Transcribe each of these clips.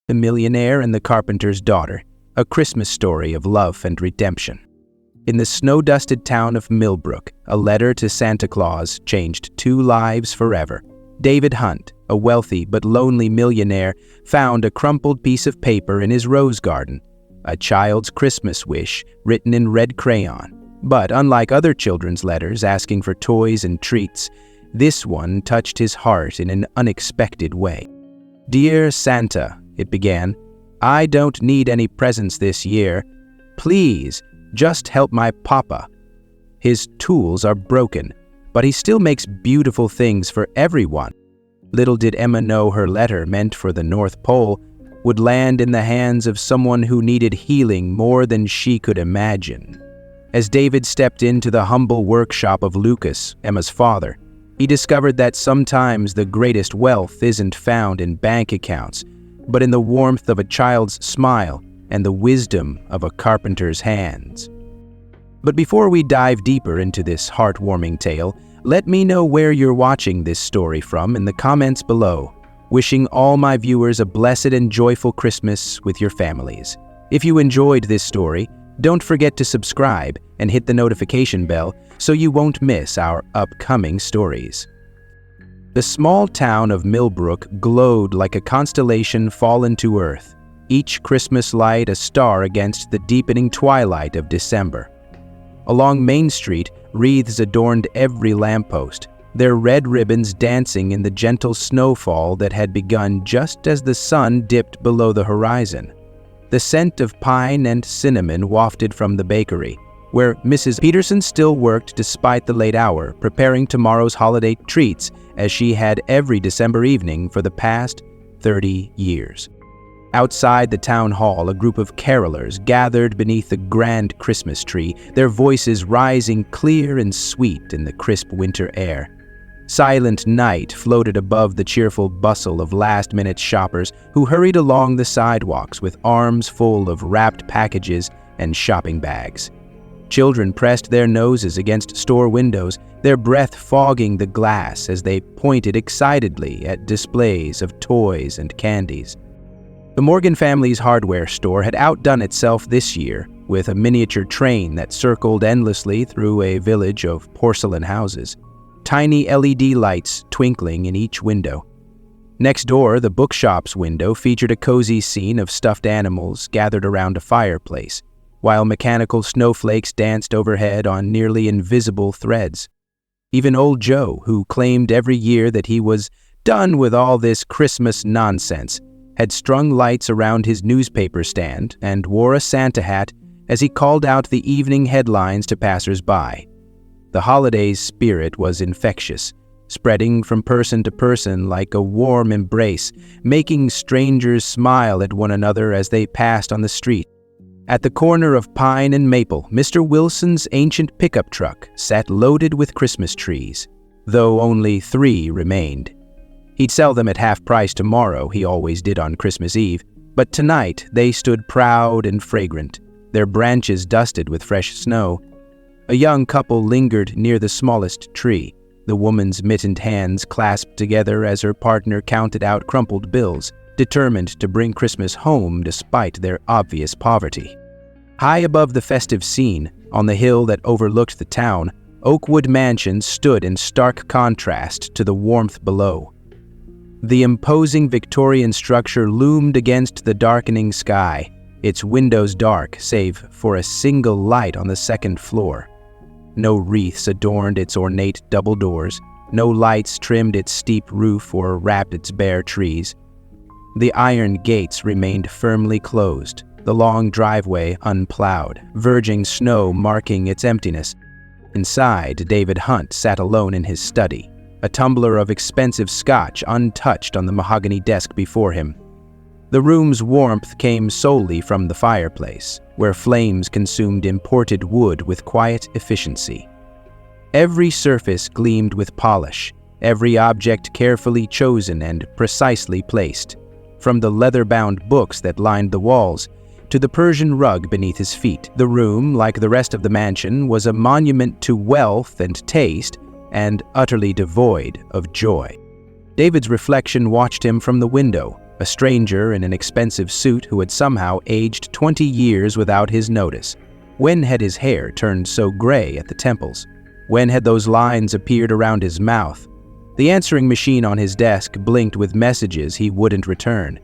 The Millionaire and the Carpenter's Daughter, a Christmas story of love and redemption. In the snow-dusted town of Millbrook, a letter to Santa Claus changed 2 lives forever. David Hunt, a wealthy but lonely millionaire, found a crumpled piece of paper in his rose garden, a child's Christmas wish written in red crayon. But unlike other children's letters asking for toys and treats, this one touched his heart in an unexpected way. "Dear Santa," it began, "I don't need any presents this year. Please, just help my papa. His tools are broken, but he still makes beautiful things for everyone." Little did Emma know her letter, meant for the North Pole, would land in the hands of someone who needed healing more than she could imagine. As David stepped into the humble workshop of Lucas, Emma's father, he discovered that sometimes the greatest wealth isn't found in bank accounts, but in the warmth of a child's smile and the wisdom of a carpenter's hands. But before we dive deeper into this heartwarming tale, let me know where you're watching this story from in the comments below. Wishing all my viewers a blessed and joyful Christmas with your families. If you enjoyed this story, don't forget to subscribe and hit the notification bell so you won't miss our upcoming stories. The small town of Millbrook glowed like a constellation fallen to earth, each Christmas light a star against the deepening twilight of December. Along Main Street, wreaths adorned every lamppost, their red ribbons dancing in the gentle snowfall that had begun just as the sun dipped below the horizon. The scent of pine and cinnamon wafted from the bakery, where Mrs. Peterson still worked despite the late hour, preparing tomorrow's holiday treats as she had every December evening for the past 30 years. Outside the town hall, a group of carolers gathered beneath the grand Christmas tree, their voices rising clear and sweet in the crisp winter air. Silent night floated above the cheerful bustle of last-minute shoppers who hurried along the sidewalks with arms full of wrapped packages and shopping bags. Children pressed their noses against store windows, their breath fogging the glass as they pointed excitedly at displays of toys and candies. The Morgan family's hardware store had outdone itself this year, with a miniature train that circled endlessly through a village of porcelain houses, tiny LED lights twinkling in each window. Next door, the bookshop's window featured a cozy scene of stuffed animals gathered around a fireplace, while mechanical snowflakes danced overhead on nearly invisible threads. Even old Joe, who claimed every year that he was done with all this Christmas nonsense, had strung lights around his newspaper stand and wore a Santa hat as he called out the evening headlines to passers-by. The holiday's spirit was infectious, spreading from person to person like a warm embrace, making strangers smile at one another as they passed on the street. At the corner of Pine and Maple, Mr. Wilson's ancient pickup truck sat loaded with Christmas trees, though only 3 remained. He'd sell them at half price tomorrow, he always did on Christmas Eve, but tonight they stood proud and fragrant, their branches dusted with fresh snow. A young couple lingered near the smallest tree, the woman's mittened hands clasped together as her partner counted out crumpled bills, determined to bring Christmas home despite their obvious poverty. High above the festive scene, on the hill that overlooked the town, Oakwood Mansion stood in stark contrast to the warmth below. The imposing Victorian structure loomed against the darkening sky, its windows dark save for a single light on the second floor. No wreaths adorned its ornate double doors, no lights trimmed its steep roof or wrapped its bare trees. The iron gates remained firmly closed, the long driveway unplowed, verging snow marking its emptiness. Inside, David Hunt sat alone in his study, a tumbler of expensive scotch untouched on the mahogany desk before him. The room's warmth came solely from the fireplace, where flames consumed imported wood with quiet efficiency. Every surface gleamed with polish, every object carefully chosen and precisely placed, from the leather-bound books that lined the walls to the Persian rug beneath his feet. The room, like the rest of the mansion, was a monument to wealth and taste, and utterly devoid of joy. David's reflection watched him from the window, a stranger in an expensive suit who had somehow aged 20 years without his notice. When had his hair turned so gray at the temples? When had those lines appeared around his mouth? The answering machine on his desk blinked with messages he wouldn't return.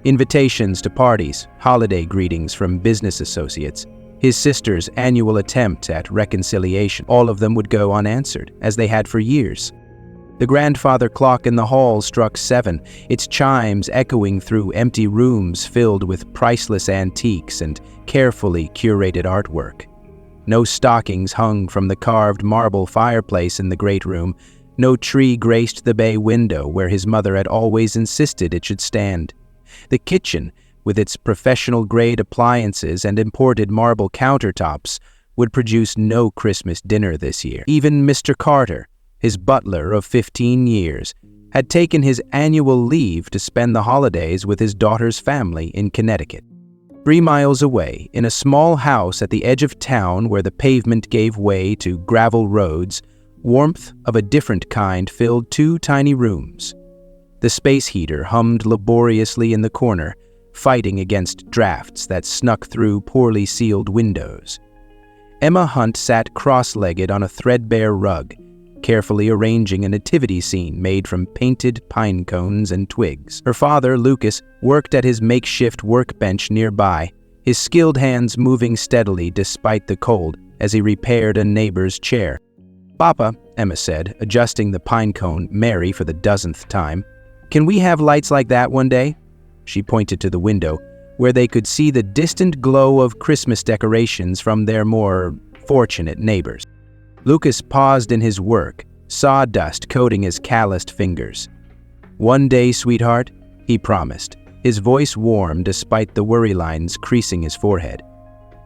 Invitations to parties, holiday greetings from business associates, his sister's annual attempt at reconciliation, all of them would go unanswered, as they had for years. The grandfather clock in the hall struck 7, its chimes echoing through empty rooms filled with priceless antiques and carefully curated artwork. No stockings hung from the carved marble fireplace in the great room. No tree graced the bay window where his mother had always insisted it should stand. The kitchen, with its professional-grade appliances and imported marble countertops, would produce no Christmas dinner this year. Even Mr. Carter, his butler of 15 years, had taken his annual leave to spend the holidays with his daughter's family in Connecticut. 3 miles away, in a small house at the edge of town where the pavement gave way to gravel roads, warmth of a different kind filled 2 tiny rooms. The space heater hummed laboriously in the corner, fighting against drafts that snuck through poorly sealed windows. Emma Hunt sat cross-legged on a threadbare rug, carefully arranging a nativity scene made from painted pine cones and twigs. Her father, Lucas, worked at his makeshift workbench nearby, his skilled hands moving steadily despite the cold as he repaired a neighbor's chair. "Papa," Emma said, adjusting the pine cone Mary for the 10th time, "can we have lights like that one day?" She pointed to the window, where they could see the distant glow of Christmas decorations from their more fortunate neighbors. Lucas paused in his work, sawdust coating his calloused fingers. "One day, sweetheart," he promised, his voice warm despite the worry lines creasing his forehead.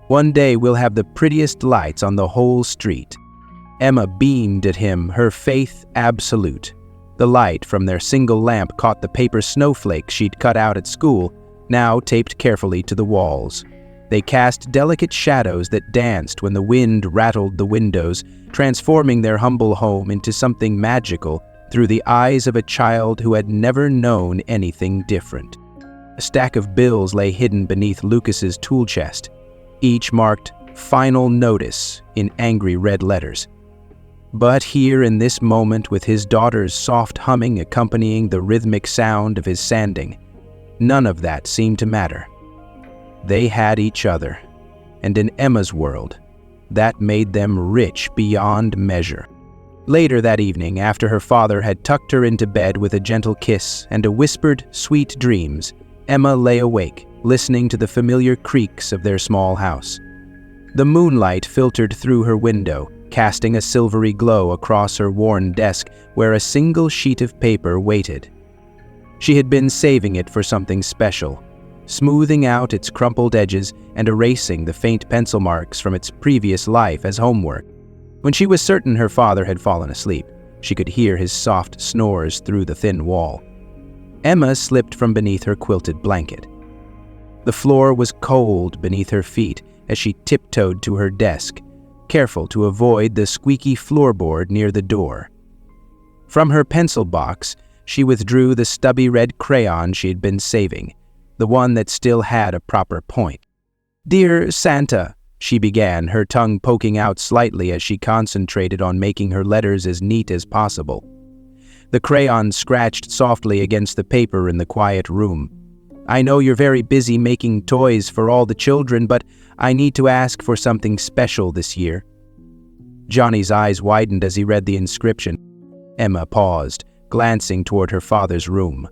"One day we'll have the prettiest lights on the whole street." Emma beamed at him, her faith absolute. The light from their single lamp caught the paper snowflakes she'd cut out at school, now taped carefully to the walls. They cast delicate shadows that danced when the wind rattled the windows, transforming their humble home into something magical through the eyes of a child who had never known anything different. A stack of bills lay hidden beneath Lucas's tool chest, each marked "Final Notice" in angry red letters. But here in this moment, with his daughter's soft humming accompanying the rhythmic sound of his sanding, none of that seemed to matter. They had each other, and in Emma's world, that made them rich beyond measure. Later that evening, after her father had tucked her into bed with a gentle kiss and a whispered, sweet dreams, Emma lay awake, listening to the familiar creaks of their small house. The moonlight filtered through her window, casting a silvery glow across her worn desk where a single sheet of paper waited. She had been saving it for something special, smoothing out its crumpled edges and erasing the faint pencil marks from its previous life as homework. When she was certain her father had fallen asleep, she could hear his soft snores through the thin wall. Emma slipped from beneath her quilted blanket. The floor was cold beneath her feet as she tiptoed to her desk, careful to avoid the squeaky floorboard near the door. From her pencil box, she withdrew the stubby red crayon she had been saving, the one that still had a proper point. "Dear Santa," she began, her tongue poking out slightly as she concentrated on making her letters as neat as possible. The crayon scratched softly against the paper in the quiet room. "I know you're very busy making toys for all the children, but I need to ask for something special this year." Johnny's eyes widened as he read the inscription. Emma paused, glancing toward her father's room.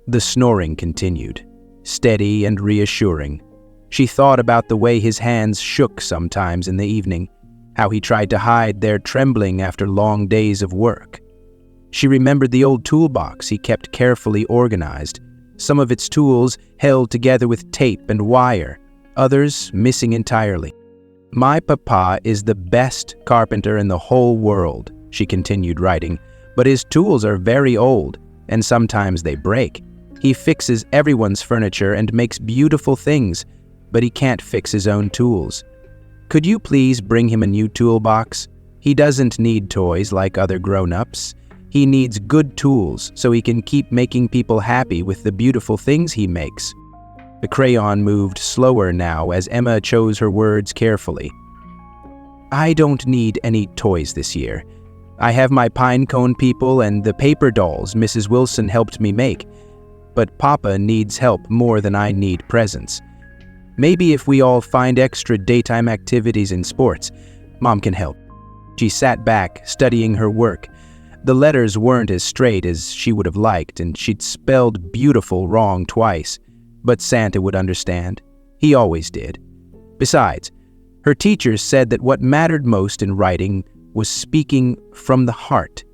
The snoring continued, steady and reassuring. She thought about the way his hands shook sometimes in the evening, how he tried to hide their trembling after long days of work. She remembered the old toolbox he kept carefully organized, some of its tools held together with tape and wire, others missing entirely. "My papa is the best carpenter in the whole world," she continued writing, "but his tools are very old, and sometimes they break. He fixes everyone's furniture and makes beautiful things, but he can't fix his own tools. Could you please bring him a new toolbox? He doesn't need toys like other grown-ups. He needs good tools so he can keep making people happy with the beautiful things he makes. The crayon moved slower now as Emma chose her words carefully. I don't need any toys this year. I have my pine cone people and the paper dolls Mrs. Wilson helped me make. But Papa needs help more than I need presents. Maybe if we all find extra daytime activities in sports, Mom can help. She sat back, studying her work. The letters weren't as straight as she would have liked, and she'd spelled beautiful wrong twice. But Santa would understand. He always did. Besides, her teachers said that what mattered most in writing was speaking from the heart,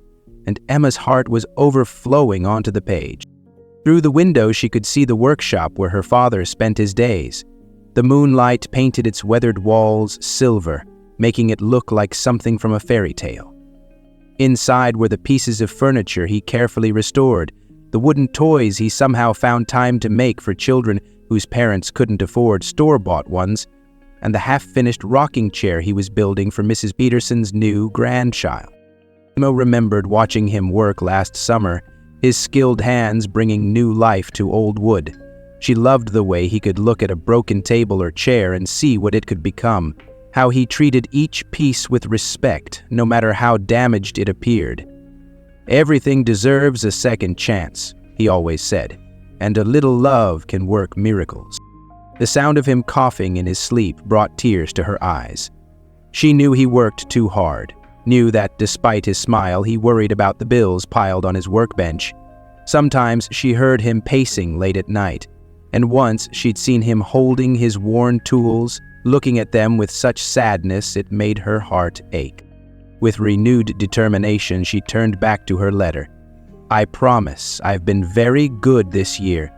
and Emma's heart was overflowing onto the page. Through the window she could see the workshop where her father spent his days. The moonlight painted its weathered walls silver, making it look like something from a fairy tale. Inside were the pieces of furniture he carefully restored, the wooden toys he somehow found time to make for children whose parents couldn't afford store-bought ones, and the half-finished rocking chair he was building for Mrs. Peterson's new grandchild. Emma remembered watching him work last summer, his skilled hands bringing new life to old wood. She loved the way he could look at a broken table or chair and see what it could become, how he treated each piece with respect, no matter how damaged it appeared. Everything deserves a second chance, he always said, and a little love can work miracles. The sound of him coughing in his sleep brought tears to her eyes. She knew he worked too hard, knew that despite his smile he worried about the bills piled on his workbench. Sometimes she heard him pacing late at night, and once she'd seen him holding his worn tools, looking at them with such sadness it made her heart ache. With renewed determination, she turned back to her letter. I promise I've been very good this year.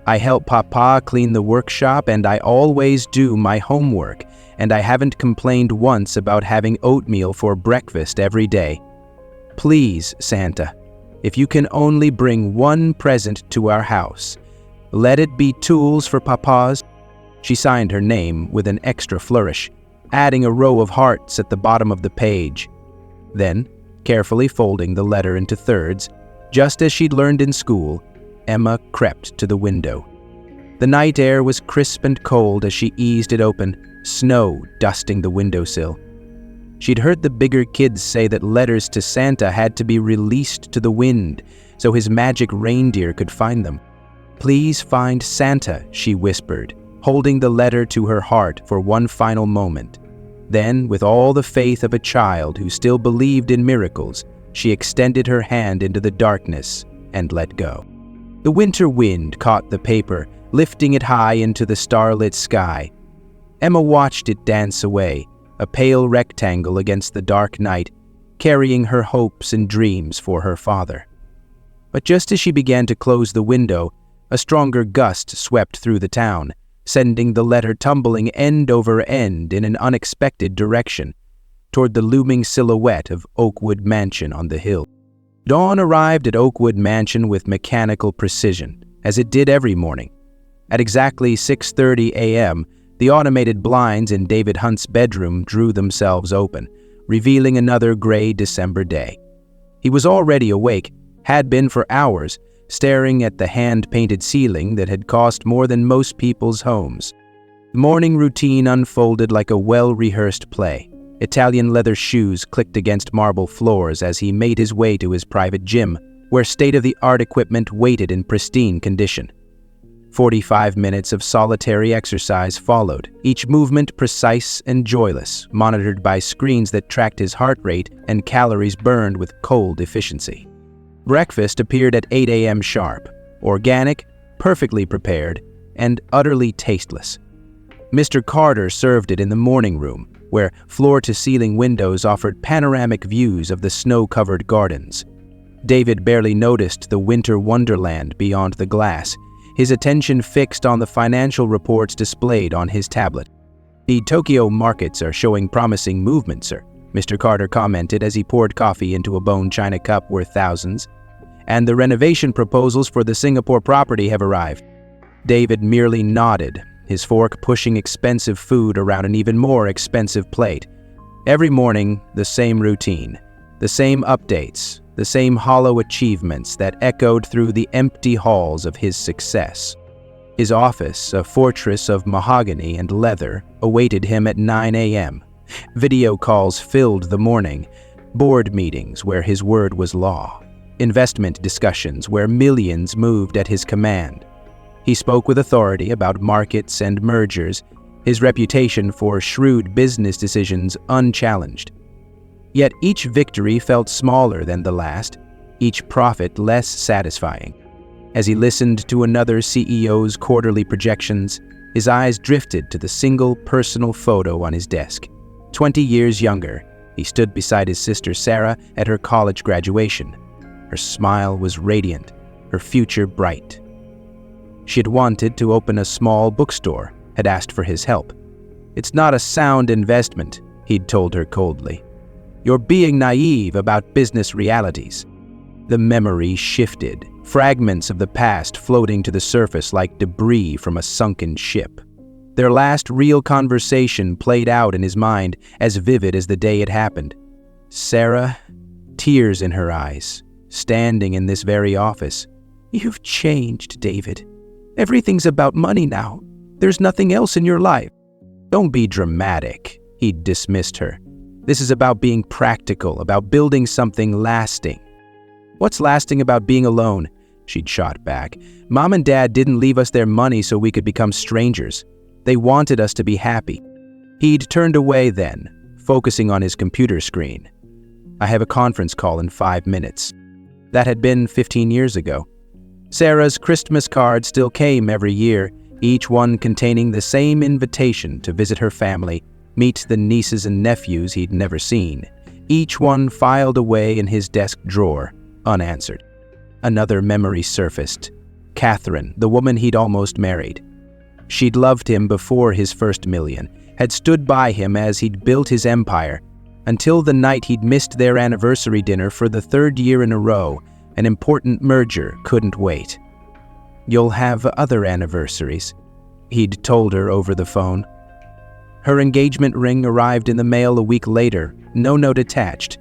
I help Papa clean the workshop and I always do my homework, and I haven't complained once about having oatmeal for breakfast every day. Please, Santa, if you can only bring one present to our house, let it be tools for Papa's. She signed her name with an extra flourish, adding a row of hearts at the bottom of the page. Then, carefully folding the letter into thirds, just as she'd learned in school, Emma crept to the window. The night air was crisp and cold as she eased it open, snow dusting the windowsill. She'd heard the bigger kids say that letters to Santa had to be released to the wind so his magic reindeer could find them. Please find Santa, she whispered, holding the letter to her heart for one final moment. Then, with all the faith of a child who still believed in miracles, she extended her hand into the darkness and let go. The winter wind caught the paper, lifting it high into the starlit sky. Emma watched it dance away, a pale rectangle against the dark night, carrying her hopes and dreams for her father. But just as she began to close the window, a stronger gust swept through the town, sending the letter tumbling end over end in an unexpected direction, toward the looming silhouette of Oakwood Mansion on the hill. Dawn arrived at Oakwood Mansion with mechanical precision, as it did every morning. At exactly 6:30 a.m., the automated blinds in David Hunt's bedroom drew themselves open, revealing another gray December day. He was already awake, had been for hours, staring at the hand-painted ceiling that had cost more than most people's homes. The morning routine unfolded like a well-rehearsed play. Italian leather shoes clicked against marble floors as he made his way to his private gym, where state-of-the-art equipment waited in pristine condition. 45 minutes of solitary exercise followed, each movement precise and joyless, monitored by screens that tracked his heart rate and calories burned with cold efficiency. Breakfast appeared at 8 a.m. sharp, organic, perfectly prepared, and utterly tasteless. Mr. Carter served it in the morning room, where floor-to-ceiling windows offered panoramic views of the snow-covered gardens. David barely noticed the winter wonderland beyond the glass, his attention fixed on the financial reports displayed on his tablet. The Tokyo markets are showing promising movement, sir, Mr. Carter commented as he poured coffee into a bone china cup worth thousands. And the renovation proposals for the Singapore property have arrived. David merely nodded, his fork pushing expensive food around an even more expensive plate. Every morning, the same routine, the same updates, the same hollow achievements that echoed through the empty halls of his success. His office, a fortress of mahogany and leather, awaited him at 9 a.m. Video calls filled the morning, board meetings where his word was law, investment discussions where millions moved at his command. He spoke with authority about markets and mergers, his reputation for shrewd business decisions unchallenged. Yet each victory felt smaller than the last, each profit less satisfying. As he listened to another CEO's quarterly projections, his eyes drifted to the single personal photo on his desk. 20 years younger, he stood beside his sister Sarah at her college graduation. Her smile was radiant, her future bright. She had wanted to open a small bookstore, had asked for his help. "It's not a sound investment," he'd told her coldly. "You're being naive about business realities." The memory shifted, fragments of the past floating to the surface like debris from a sunken ship. Their last real conversation played out in his mind, as vivid as the day it happened. Sarah, tears in her eyes, standing in this very office. "You've changed, David. Everything's about money now. There's nothing else in your life." "Don't be dramatic," he'd dismissed her. "This is about being practical, about building something lasting." "What's lasting about being alone?" she'd shot back. "Mom and Dad didn't leave us their money so we could become strangers. They wanted us to be happy." He'd turned away then, focusing on his computer screen. "I have a conference call in 5 minutes." That had been 15 years ago. Sarah's Christmas cards still came every year, each one containing the same invitation to visit her family, meet the nieces and nephews he'd never seen, each one filed away in his desk drawer, unanswered. Another memory surfaced. Catherine, the woman he'd almost married. She'd loved him before his first million, had stood by him as he'd built his empire, until the night he'd missed their anniversary dinner for the 3rd year in a row. An important merger couldn't wait. "You'll have other anniversaries," he'd told her over the phone. Her engagement ring arrived in the mail a week later, no note attached.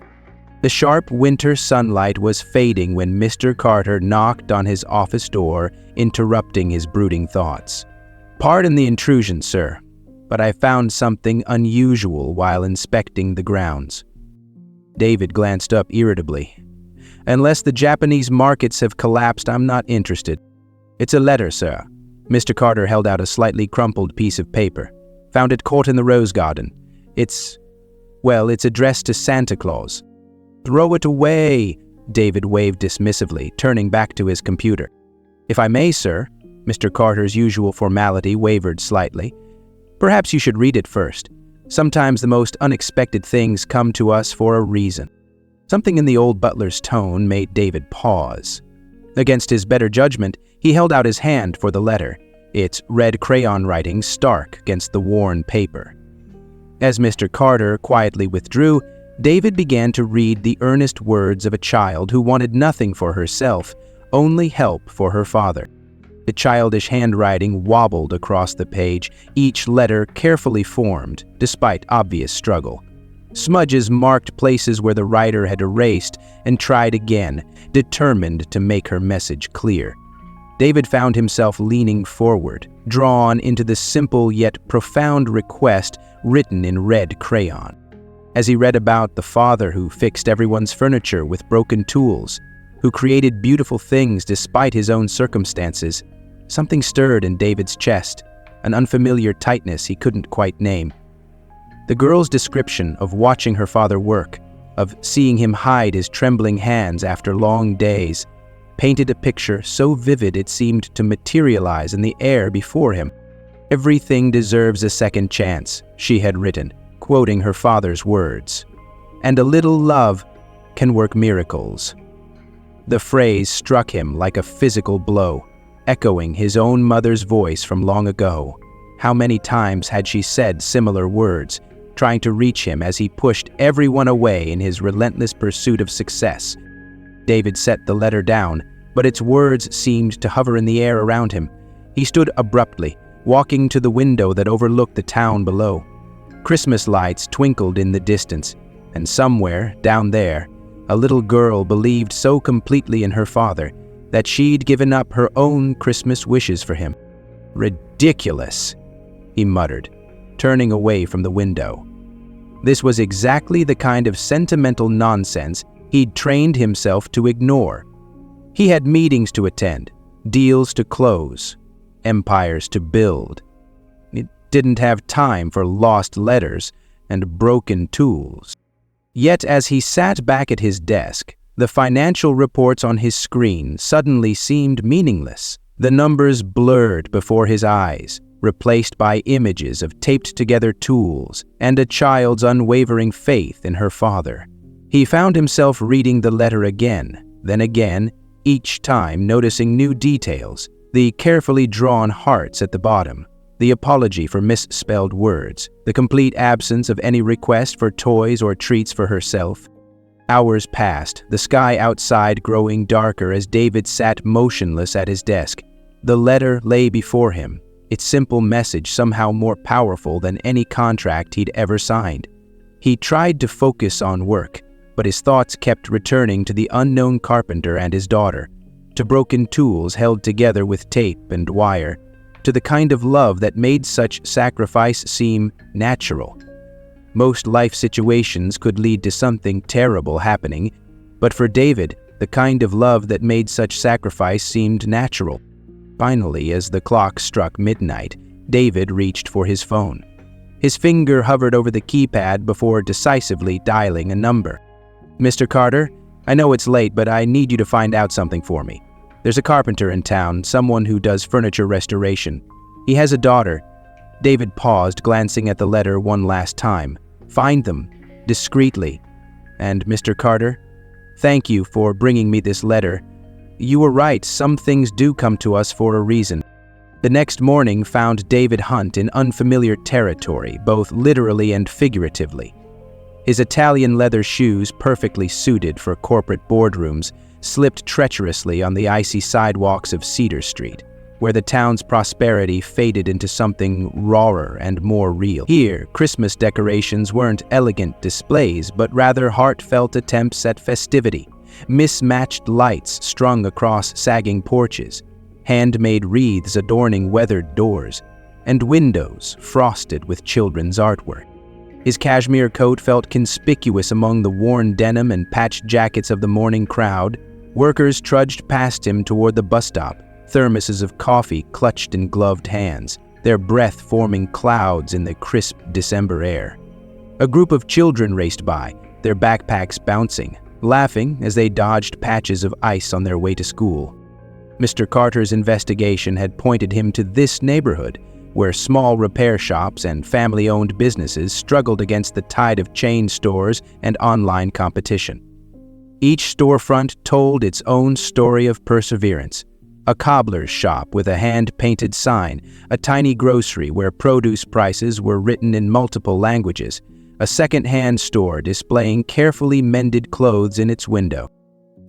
The sharp winter sunlight was fading when Mr. Carter knocked on his office door, interrupting his brooding thoughts. "Pardon the intrusion, sir, but I found something unusual while inspecting the grounds." David glanced up irritably. "Unless the Japanese markets have collapsed, I'm not interested." "It's a letter, sir." Mr. Carter held out a slightly crumpled piece of paper. "Found it caught in the rose garden. It's addressed to Santa Claus." "Throw it away," David waved dismissively, turning back to his computer. "If I may, sir," Mr. Carter's usual formality wavered slightly. "Perhaps you should read it first. Sometimes the most unexpected things come to us for a reason." Something in the old butler's tone made David pause. Against his better judgment, he held out his hand for the letter, its red crayon writing stark against the worn paper. As Mr. Carter quietly withdrew, David began to read the earnest words of a child who wanted nothing for herself, only help for her father. The childish handwriting wobbled across the page, each letter carefully formed, despite obvious struggle. Smudges marked places where the writer had erased and tried again, determined to make her message clear. David found himself leaning forward, drawn into the simple yet profound request written in red crayon. As he read about the father who fixed everyone's furniture with broken tools, who created beautiful things despite his own circumstances, something stirred in David's chest, an unfamiliar tightness he couldn't quite name. The girl's description of watching her father work, of seeing him hide his trembling hands after long days, painted a picture so vivid it seemed to materialize in the air before him. "Everything deserves a second chance," she had written, quoting her father's words. "And a little love can work miracles." The phrase struck him like a physical blow, echoing his own mother's voice from long ago. How many times had she said similar words, trying to reach him as he pushed everyone away in his relentless pursuit of success? David set the letter down, but its words seemed to hover in the air around him. He stood abruptly, walking to the window that overlooked the town below. Christmas lights twinkled in the distance, and somewhere, down there, A little girl believed so completely in her father that she'd given up her own Christmas wishes for him. "Ridiculous," he muttered, turning away from the window. This was exactly the kind of sentimental nonsense he'd trained himself to ignore. He had meetings to attend, deals to close, empires to build. He didn't have time for lost letters and broken tools. Yet as he sat back at his desk, the financial reports on his screen suddenly seemed meaningless. The numbers blurred before his eyes, replaced by images of taped-together tools and a child's unwavering faith in her father. He found himself reading the letter again, then again, each time noticing new details, the carefully drawn hearts at the bottom, the apology for misspelled words, the complete absence of any request for toys or treats for herself. Hours passed, the sky outside growing darker as David sat motionless at his desk. The letter lay before him, its simple message somehow more powerful than any contract he'd ever signed. He tried to focus on work, but his thoughts kept returning to the unknown carpenter and his daughter, to broken tools held together with tape and wire, to the kind of love that made such sacrifice seem natural. Most life situations could lead to something terrible happening, but for David, the kind of love that made such sacrifice seemed natural. Finally, as the clock struck midnight, David reached for his phone. His finger hovered over the keypad before decisively dialing a number. "Mr. Carter, I know it's late, but I need you to find out something for me. There's a carpenter in town, someone who does furniture restoration. He has a daughter." David paused, glancing at the letter one last time. "Find them, discreetly. And Mr. Carter, thank you for bringing me this letter. You were right, some things do come to us for a reason." The next morning found David Hunt in unfamiliar territory, both literally and figuratively. His Italian leather shoes, perfectly suited for corporate boardrooms, slipped treacherously on the icy sidewalks of Cedar Street, where the town's prosperity faded into something rawer and more real. Here, Christmas decorations weren't elegant displays, but rather heartfelt attempts at festivity. Mismatched lights strung across sagging porches, handmade wreaths adorning weathered doors, and windows frosted with children's artwork. His cashmere coat felt conspicuous among the worn denim and patched jackets of the morning crowd. Workers trudged past him toward the bus stop, thermoses of coffee clutched in gloved hands, their breath forming clouds in the crisp December air. A group of children raced by, their backpacks bouncing, laughing as they dodged patches of ice on their way to school. Mr. Carter's investigation had pointed him to this neighborhood, where small repair shops and family-owned businesses struggled against the tide of chain stores and online competition. Each storefront told its own story of perseverance. A cobbler's shop with a hand-painted sign, a tiny grocery where produce prices were written in multiple languages, a second-hand store displaying carefully mended clothes in its window.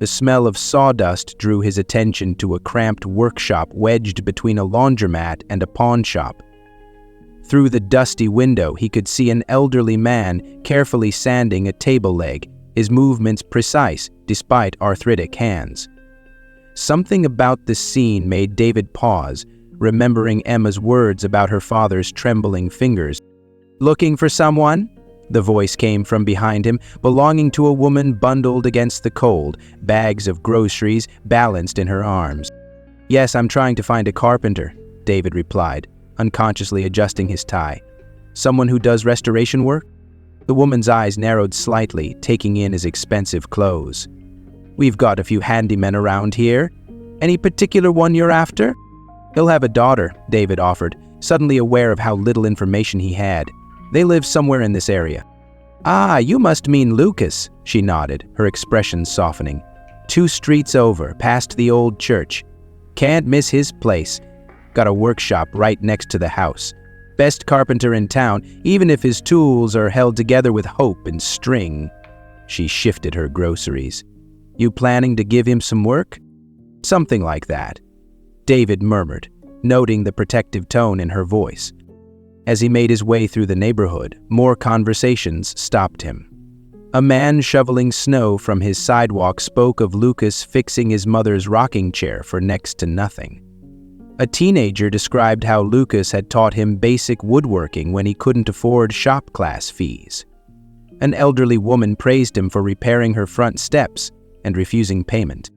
The smell of sawdust drew his attention to a cramped workshop wedged between a laundromat and a pawn shop. Through the dusty window, he could see an elderly man carefully sanding a table leg, his movements precise despite arthritic hands. Something about the scene made David pause, remembering Emma's words about her father's trembling fingers. "Looking for someone?" The voice came from behind him, belonging to a woman bundled against the cold, bags of groceries balanced in her arms. "Yes, I'm trying to find a carpenter," David replied, unconsciously adjusting his tie. "Someone who does restoration work?" The woman's eyes narrowed slightly, taking in his expensive clothes. "We've got a few handymen around here. Any particular one you're after?" "He'll have a daughter," David offered, suddenly aware of how little information he had. "They live somewhere in this area." "Ah, you must mean Lucas," she nodded, her expression softening. "2 streets over, past the old church. Can't miss his place. Got a workshop right next to the house. Best carpenter in town, even if his tools are held together with hope and string." She shifted her groceries. "You planning to give him some work?" "Something like that," David murmured, noting the protective tone in her voice. As he made his way through the neighborhood, more conversations stopped him. A man shoveling snow from his sidewalk spoke of Lucas fixing his mother's rocking chair for next to nothing. A teenager described how Lucas had taught him basic woodworking when he couldn't afford shop class fees. An elderly woman praised him for repairing her front steps and refusing payment.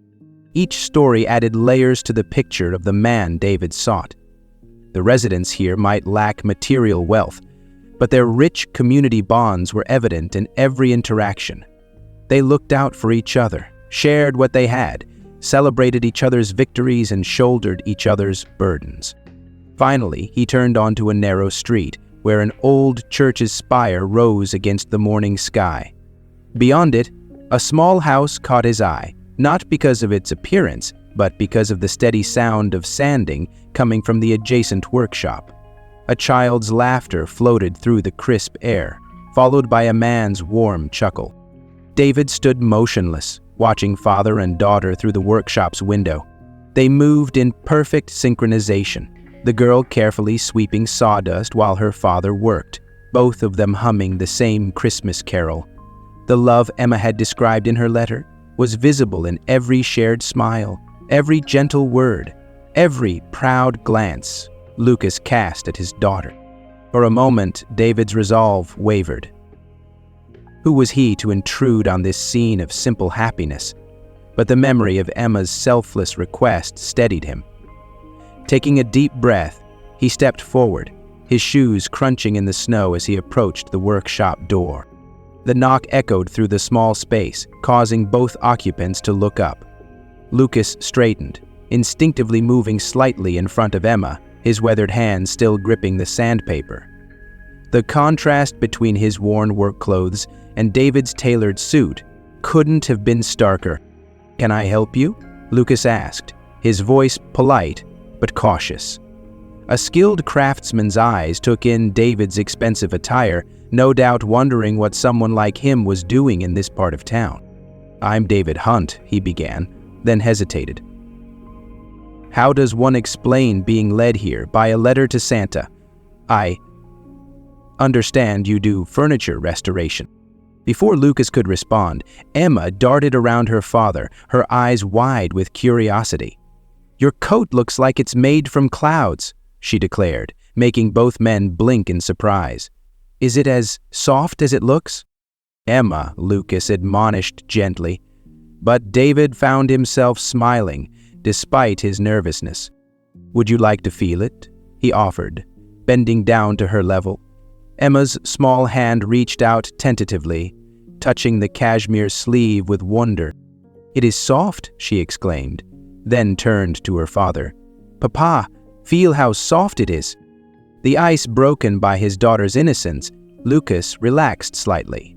Each story added layers to the picture of the man David sought. The residents here might lack material wealth, but their rich community bonds were evident in every interaction. They looked out for each other, shared what they had, celebrated each other's victories, and shouldered each other's burdens. Finally, he turned onto a narrow street where an old church's spire rose against the morning sky. Beyond it, a small house caught his eye, not because of its appearance, but because of the steady sound of sanding coming from the adjacent workshop. A child's laughter floated through the crisp air, followed by a man's warm chuckle. David stood motionless, watching father and daughter through the workshop's window. They moved in perfect synchronization, the girl carefully sweeping sawdust while her father worked, both of them humming the same Christmas carol. The love Emma had described in her letter was visible in every shared smile, every gentle word, every proud glance Lucas cast at his daughter. For a moment, David's resolve wavered. Who was he to intrude on this scene of simple happiness? But the memory of Emma's selfless request steadied him. Taking a deep breath, he stepped forward, his shoes crunching in the snow as he approached the workshop door. The knock echoed through the small space, causing both occupants to look up. Lucas straightened, instinctively moving slightly in front of Emma, his weathered hands still gripping the sandpaper. The contrast between his worn work clothes and David's tailored suit couldn't have been starker. "Can I help you?" Lucas asked, his voice polite but cautious. A skilled craftsman's eyes took in David's expensive attire, no doubt wondering what someone like him was doing in this part of town. "I'm David Hunt," he began, then hesitated. "How does one explain being led here by a letter to Santa? I understand you do furniture restoration." Before Lucas could respond, Emma darted around her father, her eyes wide with curiosity. "Your coat looks like it's made from clouds," she declared, making both men blink in surprise. "Is it as soft as it looks?" "Emma," Lucas admonished gently, but David found himself smiling despite his nervousness. "Would you like to feel it?" he offered, bending down to her level. Emma's small hand reached out tentatively, touching the cashmere sleeve with wonder. "It is soft," she exclaimed, then turned to her father. "Papa, feel how soft it is." The ice broken by his daughter's innocence, Lucas relaxed slightly.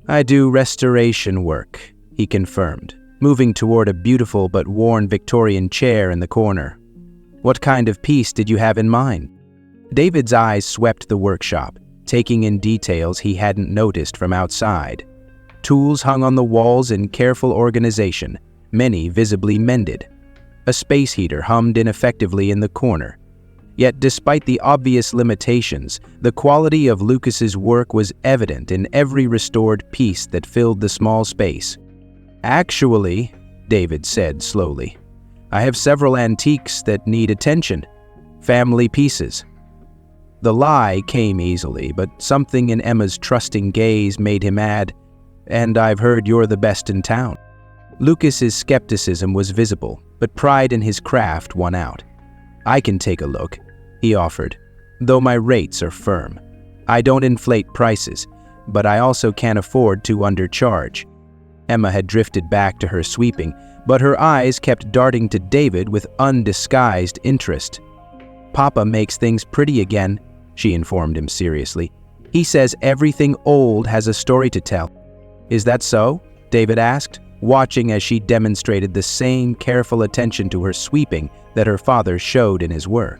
"I do restoration work," he confirmed, moving toward a beautiful but worn Victorian chair in the corner. "What kind of piece did you have in mind?" David's eyes swept the workshop, taking in details he hadn't noticed from outside. Tools hung on the walls in careful organization, many visibly mended. A space heater hummed ineffectively in the corner. Yet despite the obvious limitations, the quality of Lucas's work was evident in every restored piece that filled the small space. "Actually," David said slowly, "I have several antiques that need attention. Family pieces." The lie came easily, but something in Emma's trusting gaze made him add, "And I've heard you're the best in town." Lucas's skepticism was visible, but pride in his craft won out. "I can take a look," he offered, "though my rates are firm. I don't inflate prices, but I also can't afford to undercharge." Emma had drifted back to her sweeping, but her eyes kept darting to David with undisguised interest. "Papa makes things pretty again," she informed him seriously. "He says everything old has a story to tell." "Is that so?" David asked, watching as she demonstrated the same careful attention to her sweeping that her father showed in his work.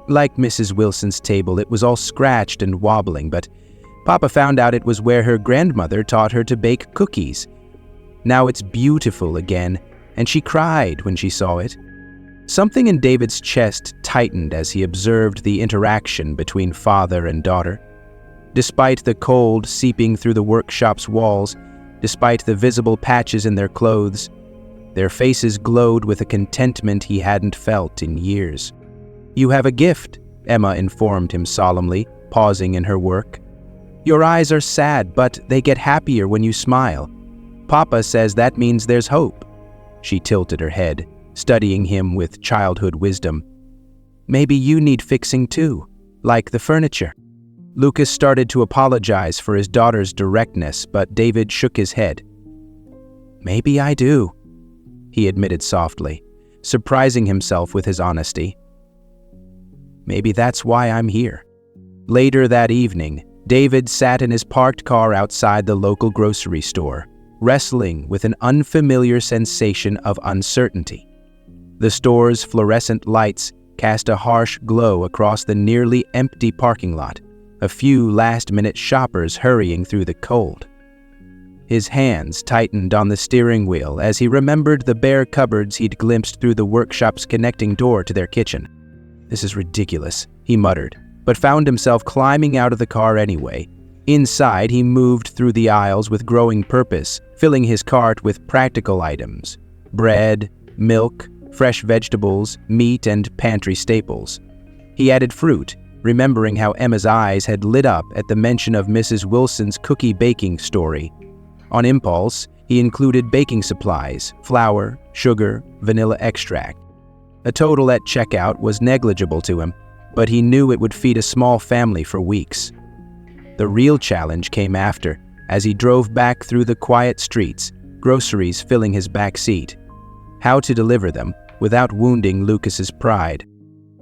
Like Mrs. Wilson's table, it was all scratched and wobbling, but Papa found out it was where her grandmother taught her to bake cookies. Now it's beautiful again, and she cried when she saw it." Something in David's chest tightened as he observed the interaction between father and daughter. Despite the cold seeping through the workshop's walls, despite the visible patches in their clothes, their faces glowed with a contentment he hadn't felt in years. "You have a gift," Emma informed him solemnly, pausing in her work. "Your eyes are sad, but they get happier when you smile. Papa says that means there's hope." She tilted her head, studying him with childhood wisdom. "Maybe you need fixing too, like the furniture." Lucas started to apologize for his daughter's directness, but David shook his head. "Maybe I do," he admitted softly, surprising himself with his honesty. "Maybe that's why I'm here." Later that evening, David sat in his parked car outside the local grocery store, wrestling with an unfamiliar sensation of uncertainty. The store's fluorescent lights cast a harsh glow across the nearly empty parking lot, a few last-minute shoppers hurrying through the cold. His hands tightened on the steering wheel as he remembered the bare cupboards he'd glimpsed through the workshop's connecting door to their kitchen. "This is ridiculous," he muttered, but found himself climbing out of the car anyway. Inside, he moved through the aisles with growing purpose, filling his cart with practical items: bread, milk, fresh vegetables, meat, and pantry staples. He added fruit, remembering how Emma's eyes had lit up at the mention of Mrs. Wilson's cookie baking story. On impulse, he included baking supplies, flour, sugar, vanilla extract. A total at checkout was negligible to him, but he knew it would feed a small family for weeks. The real challenge came after, as he drove back through the quiet streets, groceries filling his back seat. How to deliver them without wounding Lucas's pride.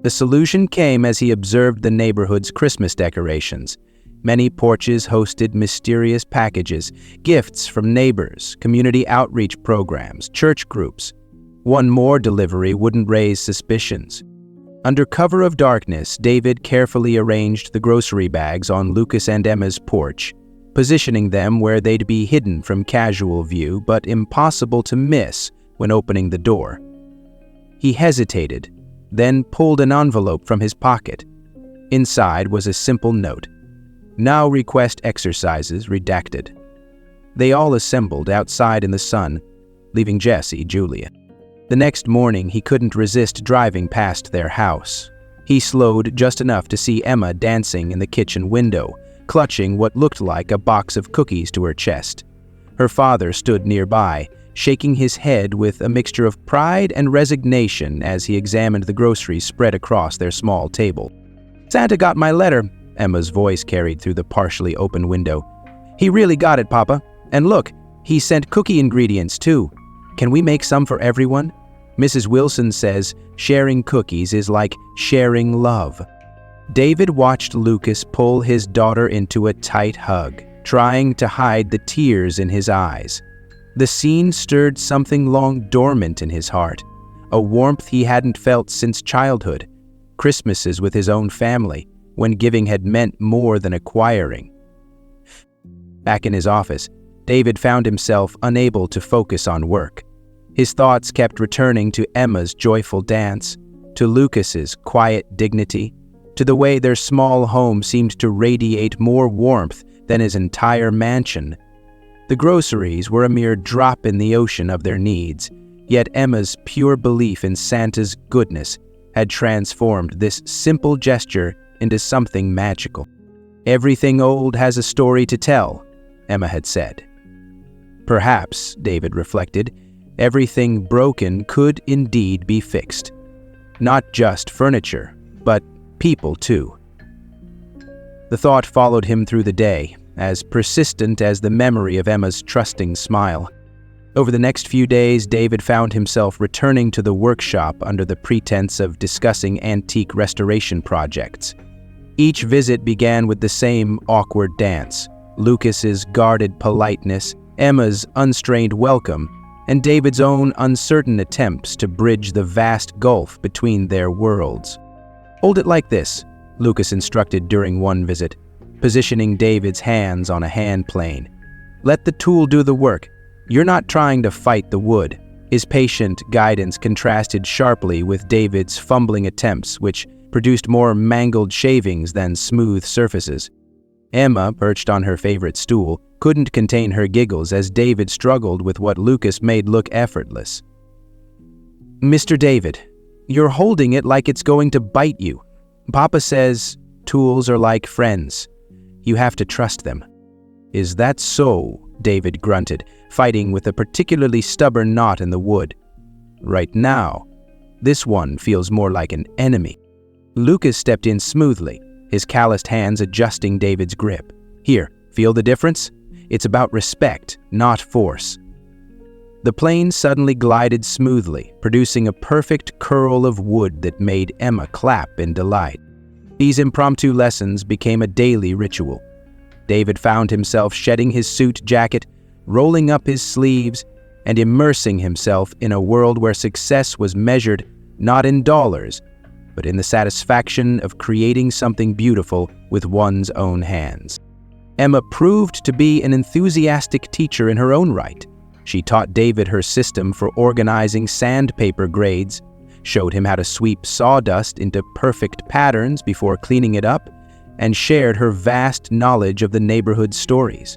The solution came as he observed the neighborhood's Christmas decorations. Many porches hosted mysterious packages, gifts from neighbors, community outreach programs, church groups. One more delivery wouldn't raise suspicions. Under cover of darkness, David carefully arranged the grocery bags on Lucas and Emma's porch, positioning them where they'd be hidden from casual view but impossible to miss when opening the door. He hesitated, then pulled an envelope from his pocket. Inside was a simple note: "Now request exercises redacted." They all assembled outside in the sun, leaving Jesse, Julia. The next morning, he couldn't resist driving past their house. He slowed just enough to see Emma dancing in the kitchen window, clutching what looked like a box of cookies to her chest. Her father stood nearby, shaking his head with a mixture of pride and resignation as he examined the groceries spread across their small table. "Santa got my letter," Emma's voice carried through the partially open window. "He really got it, Papa. And look, he sent cookie ingredients too. Can we make some for everyone? Mrs. Wilson says sharing cookies is like sharing love." David watched Lucas pull his daughter into a tight hug, trying to hide the tears in his eyes. The scene stirred something long dormant in his heart, a warmth he hadn't felt since childhood, Christmases with his own family, when giving had meant more than acquiring. Back in his office, David found himself unable to focus on work. His thoughts kept returning to Emma's joyful dance, to Lucas's quiet dignity, to the way their small home seemed to radiate more warmth than his entire mansion. The groceries were a mere drop in the ocean of their needs, yet Emma's pure belief in Santa's goodness had transformed this simple gesture into something magical. "Everything old has a story to tell," Emma had said. Perhaps, David reflected, everything broken could indeed be fixed. Not just furniture, but people too. The thought followed him through the day, as persistent as the memory of Emma's trusting smile. Over the next few days, David found himself returning to the workshop under the pretense of discussing antique restoration projects. Each visit began with the same awkward dance, Lucas's guarded politeness, Emma's unstrained welcome, and David's own uncertain attempts to bridge the vast gulf between their worlds. "Hold it like this," Lucas instructed during one visit, positioning David's hands on a hand plane. "Let the tool do the work. You're not trying to fight the wood." His patient guidance contrasted sharply with David's fumbling attempts, which produced more mangled shavings than smooth surfaces. Emma, perched on her favorite stool, couldn't contain her giggles as David struggled with what Lucas made look effortless. "Mr. David, you're holding it like it's going to bite you. Papa says tools are like friends. You have to trust them." "Is that so?" David grunted, fighting with a particularly stubborn knot in the wood. "Right now, this one feels more like an enemy." Lucas stepped in smoothly, his calloused hands adjusting David's grip. "Here, feel the difference? It's about respect, not force." The plane suddenly glided smoothly, producing a perfect curl of wood that made Emma clap in delight. These impromptu lessons became a daily ritual. David found himself shedding his suit jacket, rolling up his sleeves, and immersing himself in a world where success was measured not in dollars, but in the satisfaction of creating something beautiful with one's own hands. Emma proved to be an enthusiastic teacher in her own right. She taught David her system for organizing sandpaper grades, showed him how to sweep sawdust into perfect patterns before cleaning it up, and shared her vast knowledge of the neighborhood's stories.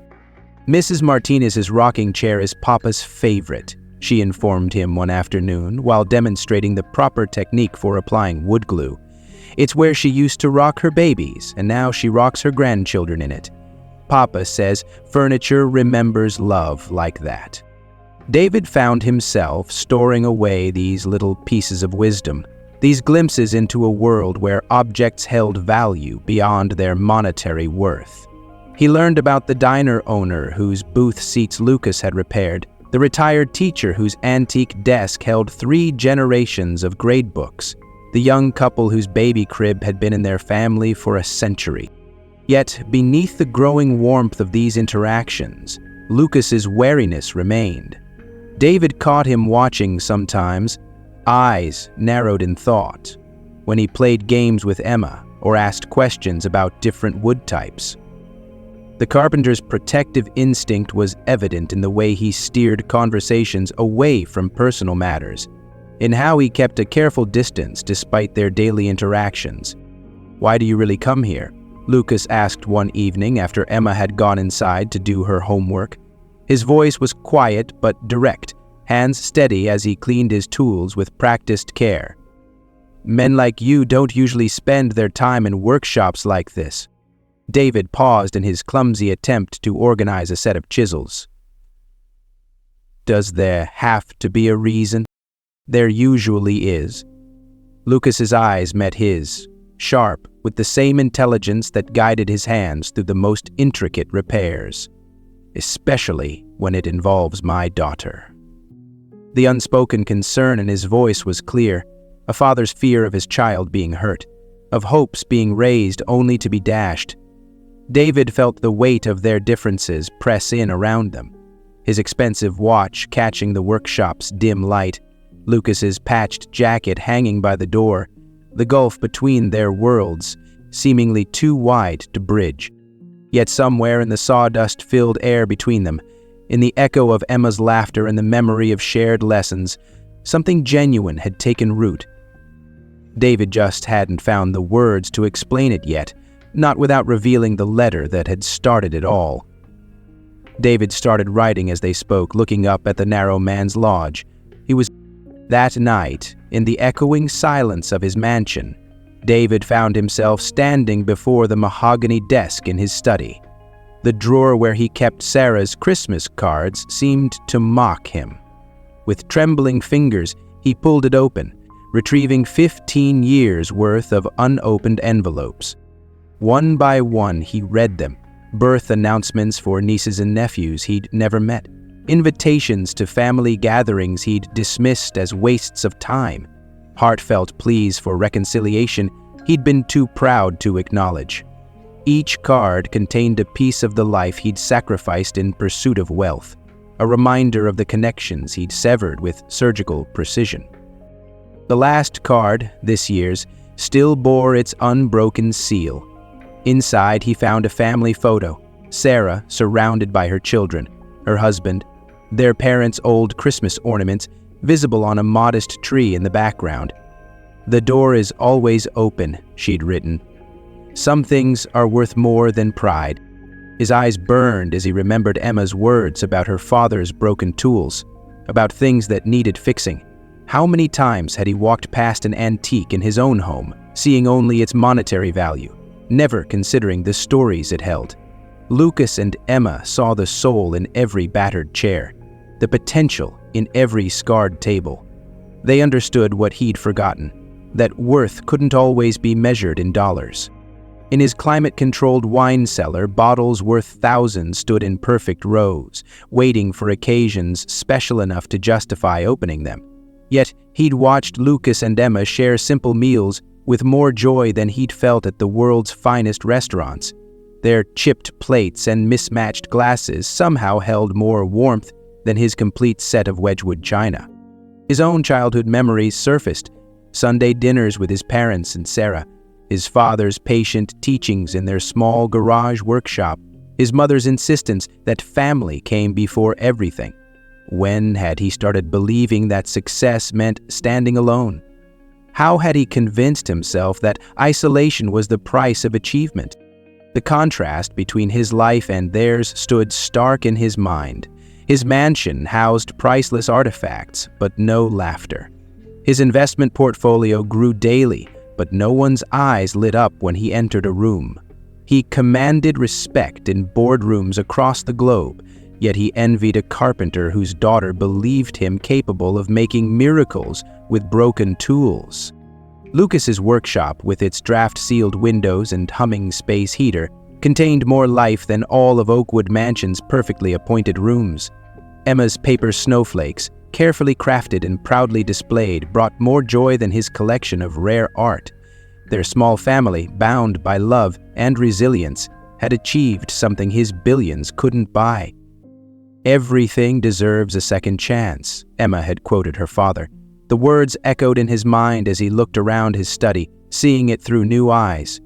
"Mrs. Martinez's rocking chair is Papa's favorite," she informed him one afternoon while demonstrating the proper technique for applying wood glue. "It's where she used to rock her babies, and now she rocks her grandchildren in it. Papa says furniture remembers love like that." David found himself storing away these little pieces of wisdom, these glimpses into a world where objects held value beyond their monetary worth. He learned about the diner owner whose booth seats Lucas had repaired, the retired teacher whose antique desk held 3 generations of gradebooks, the young couple whose baby crib had been in their family for a century. Yet, beneath the growing warmth of these interactions, Lucas's wariness remained. David caught him watching sometimes, eyes narrowed in thought, when he played games with Emma or asked questions about different wood types. The carpenter's protective instinct was evident in the way he steered conversations away from personal matters, in how he kept a careful distance despite their daily interactions. "Why do you really come here?" Lucas asked one evening after Emma had gone inside to do her homework. His voice was quiet but direct, hands steady as he cleaned his tools with practiced care. "Men like you don't usually spend their time in workshops like this." David paused in his clumsy attempt to organize a set of chisels. "Does there have to be a reason?" "There usually is." Lucas's eyes met his, sharp, with the same intelligence that guided his hands through the most intricate repairs. "Especially when it involves my daughter." The unspoken concern in his voice was clear, a father's fear of his child being hurt, of hopes being raised only to be dashed. David felt the weight of their differences press in around them, his expensive watch catching the workshop's dim light, Lucas's patched jacket hanging by the door, the gulf between their worlds seemingly too wide to bridge. Yet somewhere in the sawdust-filled air between them, in the echo of Emma's laughter and the memory of shared lessons, something genuine had taken root. David just hadn't found the words to explain it yet, not without revealing the letter that had started it all. David started writing as they spoke, looking up at the narrow man's lodge. That night, in the echoing silence of his mansion, David found himself standing before the mahogany desk in his study. The drawer where he kept Sarah's Christmas cards seemed to mock him. With trembling fingers, he pulled it open, retrieving 15 years' worth of unopened envelopes. One by one, he read them, birth announcements for nieces and nephews he'd never met, invitations to family gatherings he'd dismissed as wastes of time, heartfelt pleas for reconciliation he'd been too proud to acknowledge. Each card contained a piece of the life he'd sacrificed in pursuit of wealth, a reminder of the connections he'd severed with surgical precision. The last card, this year's, still bore its unbroken seal. Inside, he found a family photo, Sarah surrounded by her children, her husband, their parents' old Christmas ornaments visible on a modest tree in the background. "The door is always open," she'd written. "Some things are worth more than pride." His eyes burned as he remembered Emma's words about her father's broken tools, about things that needed fixing. How many times had he walked past an antique in his own home, seeing only its monetary value, never considering the stories it held? Lucas and Emma saw the soul in every battered chair, the potential in every scarred table. They understood what he'd forgotten, that worth couldn't always be measured in dollars. In his climate-controlled wine cellar, bottles worth thousands stood in perfect rows, waiting for occasions special enough to justify opening them. Yet he'd watched Lucas and Emma share simple meals with more joy than he'd felt at the world's finest restaurants. Their chipped plates and mismatched glasses somehow held more warmth than his complete set of Wedgwood china. His own childhood memories surfaced: Sunday dinners with his parents and Sarah, his father's patient teachings in their small garage workshop, his mother's insistence that family came before everything. When had he started believing that success meant standing alone? How had he convinced himself that isolation was the price of achievement? The contrast between his life and theirs stood stark in his mind. His mansion housed priceless artifacts, but no laughter. His investment portfolio grew daily, but no one's eyes lit up when he entered a room. He commanded respect in boardrooms across the globe, yet he envied a carpenter whose daughter believed him capable of making miracles with broken tools. Lucas's workshop, with its draft-sealed windows and humming space heater, contained more life than all of Oakwood Mansion's perfectly appointed rooms. Emma's paper snowflakes, carefully crafted and proudly displayed, brought more joy than his collection of rare art. Their small family, bound by love and resilience, had achieved something his billions couldn't buy. "Everything deserves a second chance," Emma had quoted her father. The words echoed in his mind as he looked around his study, seeing it through new eyes.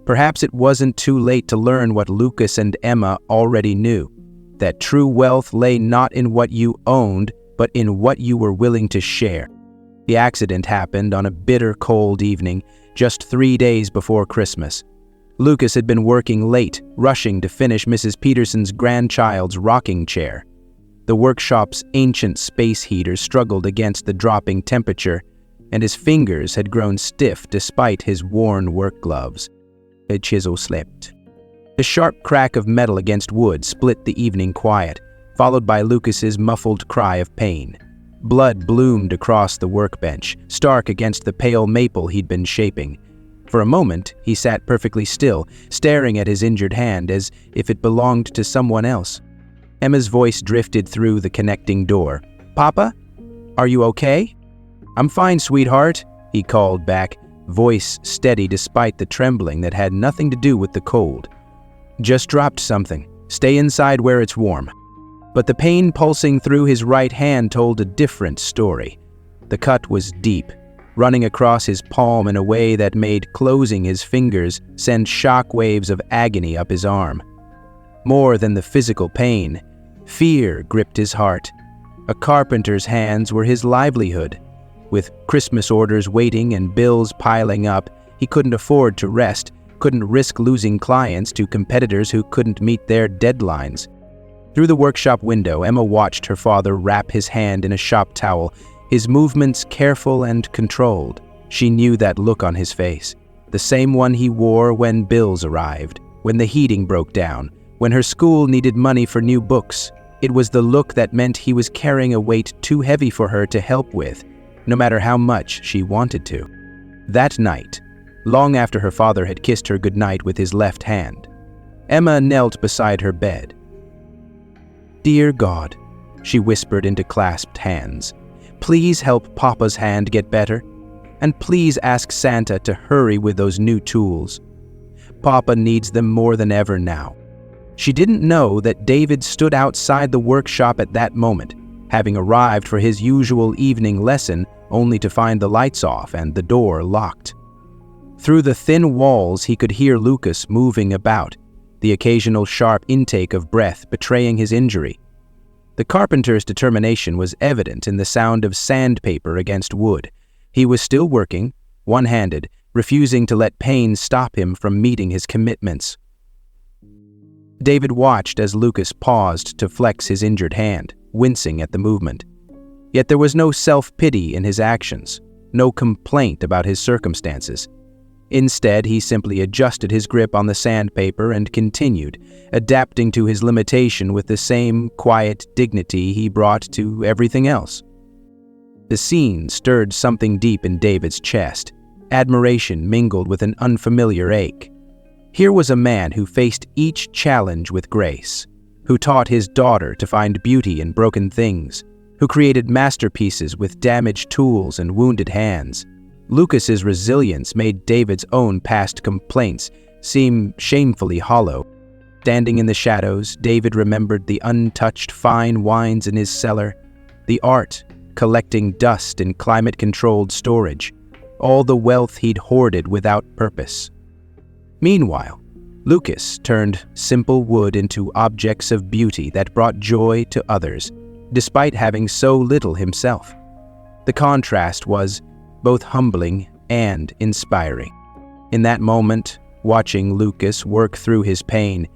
Perhaps it wasn't too late to learn what Lucas and Emma already knew, that true wealth lay not in what you owned, but in what you were willing to share. The accident happened on a bitter cold evening, just 3 days before Christmas. Lucas had been working late, rushing to finish Mrs. Peterson's grandchild's rocking chair. The workshop's ancient space heater struggled against the dropping temperature, and his fingers had grown stiff despite his worn work gloves. A chisel slipped. The sharp crack of metal against wood split the evening quiet, followed by Lucas's muffled cry of pain. Blood bloomed across the workbench, stark against the pale maple he'd been shaping. For a moment, he sat perfectly still, staring at his injured hand as if it belonged to someone else. Emma's voice drifted through the connecting door. "Papa? Are you okay?" "I'm fine, sweetheart," he called back, voice steady despite the trembling that had nothing to do with the cold. "Just dropped something. Stay inside where it's warm." But the pain pulsing through his right hand told a different story. The cut was deep, running across his palm in a way that made closing his fingers send shock waves of agony up his arm. More than the physical pain, fear gripped his heart. A carpenter's hands were his livelihood. With Christmas orders waiting and bills piling up, he couldn't afford to rest, couldn't risk losing clients to competitors who couldn't meet their deadlines. Through the workshop window, Emma watched her father wrap his hand in a shop towel, his movements careful and controlled. She knew that look on his face, the same one he wore when bills arrived, when the heating broke down, when her school needed money for new books. It was the look that meant he was carrying a weight too heavy for her to help with, no matter how much she wanted to. That night, long after her father had kissed her goodnight with his left hand, Emma knelt beside her bed. "Dear God," she whispered into clasped hands, "please help Papa's hand get better, and please ask Santa to hurry with those new tools. Papa needs them more than ever now." She didn't know that David stood outside the workshop at that moment, having arrived for his usual evening lesson only to find the lights off and the door locked. Through the thin walls he could hear Lucas moving about, the occasional sharp intake of breath betraying his injury. The carpenter's determination was evident in the sound of sandpaper against wood. He was still working, one-handed, refusing to let pain stop him from meeting his commitments. David watched as Lucas paused to flex his injured hand, wincing at the movement. Yet there was no self-pity in his actions, no complaint about his circumstances. Instead, he simply adjusted his grip on the sandpaper and continued, adapting to his limitation with the same quiet dignity he brought to everything else. The scene stirred something deep in David's chest, admiration mingled with an unfamiliar ache. Here was a man who faced each challenge with grace, who taught his daughter to find beauty in broken things, who created masterpieces with damaged tools and wounded hands. Lucas's resilience made David's own past complaints seem shamefully hollow. Standing in the shadows, David remembered the untouched fine wines in his cellar, the art collecting dust in climate-controlled storage, all the wealth he'd hoarded without purpose. Meanwhile, Lucas turned simple wood into objects of beauty that brought joy to others, despite having so little himself. The contrast was both humbling and inspiring. In that moment, watching Lucas work through his pain,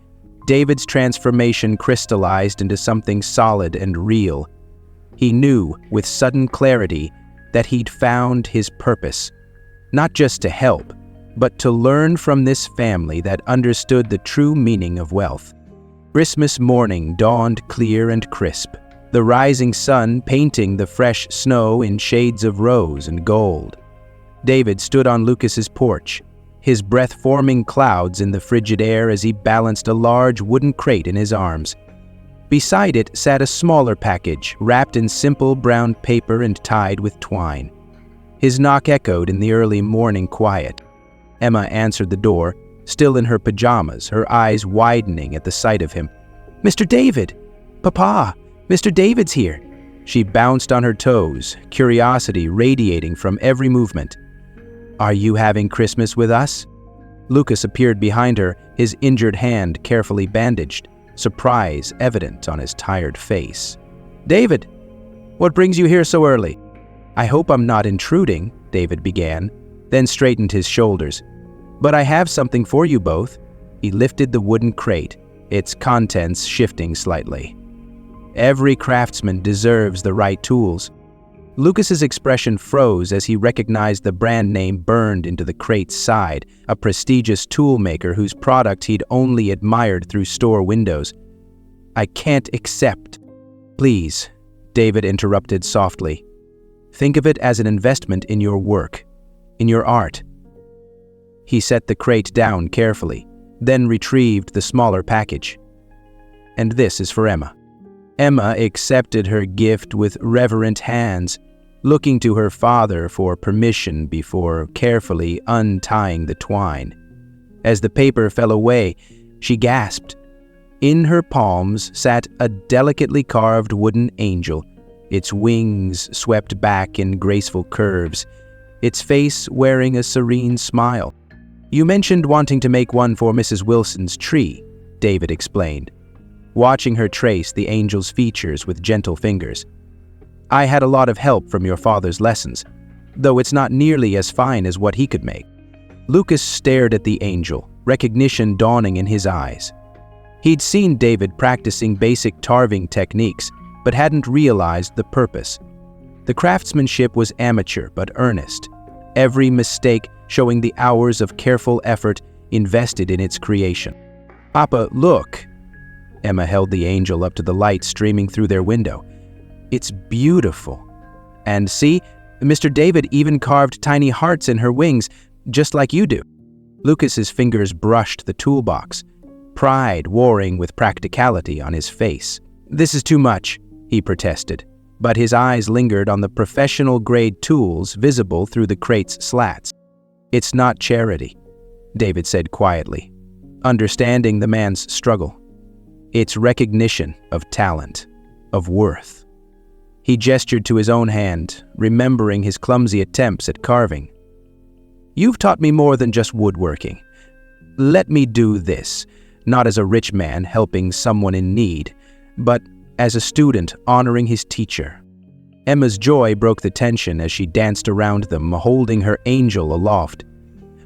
David's transformation crystallized into something solid and real. He knew with sudden clarity that he'd found his purpose, not just to help, but to learn from this family that understood the true meaning of wealth. Christmas morning dawned clear and crisp, the rising sun painting the fresh snow in shades of rose and gold. David stood on Lucas's porch, his breath forming clouds in the frigid air as he balanced a large wooden crate in his arms. Beside it sat a smaller package, wrapped in simple brown paper and tied with twine. His knock echoed in the early morning quiet. Emma answered the door, still in her pajamas, her eyes widening at the sight of him. "Mr. David! Papa! Mr. David's here!" She bounced on her toes, curiosity radiating from every movement. "Are you having Christmas with us?" Lucas appeared behind her, his injured hand carefully bandaged, surprise evident on his tired face. "David, what brings you here so early?" "I hope I'm not intruding," David began, then straightened his shoulders. "But I have something for you both." He lifted the wooden crate, its contents shifting slightly. Every craftsman deserves the right tools. Lucas's expression froze as he recognized the brand name burned into the crate's side, a prestigious tool maker whose product he'd only admired through store windows. "I can't accept." "Please," David interrupted softly. "Think of it as an investment in your work, in your art." He set the crate down carefully, then retrieved the smaller package. "And this is for Emma." Emma accepted her gift with reverent hands, looking to her father for permission before carefully untying the twine. As the paper fell away, she gasped. In her palms sat a delicately carved wooden angel, its wings swept back in graceful curves, its face wearing a serene smile. "You mentioned wanting to make one for Mrs. Wilson's tree," David explained, watching her trace the angel's features with gentle fingers. "I had a lot of help from your father's lessons, though it's not nearly as fine as what he could make." Lucas stared at the angel, recognition dawning in his eyes. He'd seen David practicing basic carving techniques, but hadn't realized the purpose. The craftsmanship was amateur but earnest, every mistake showing the hours of careful effort invested in its creation. "Papa, look!" Emma held the angel up to the light streaming through their window. "It's beautiful. And see, Mr. David even carved tiny hearts in her wings, just like you do." Lucas's fingers brushed the toolbox, pride warring with practicality on his face. "This is too much," he protested, but his eyes lingered on the professional-grade tools visible through the crate's slats. "It's not charity," David said quietly, understanding the man's struggle. "It's recognition of talent, of worth." He gestured to his own hand, remembering his clumsy attempts at carving. "You've taught me more than just woodworking. Let me do this, not as a rich man helping someone in need, but as a student honoring his teacher." Emma's joy broke the tension as she danced around them, holding her angel aloft.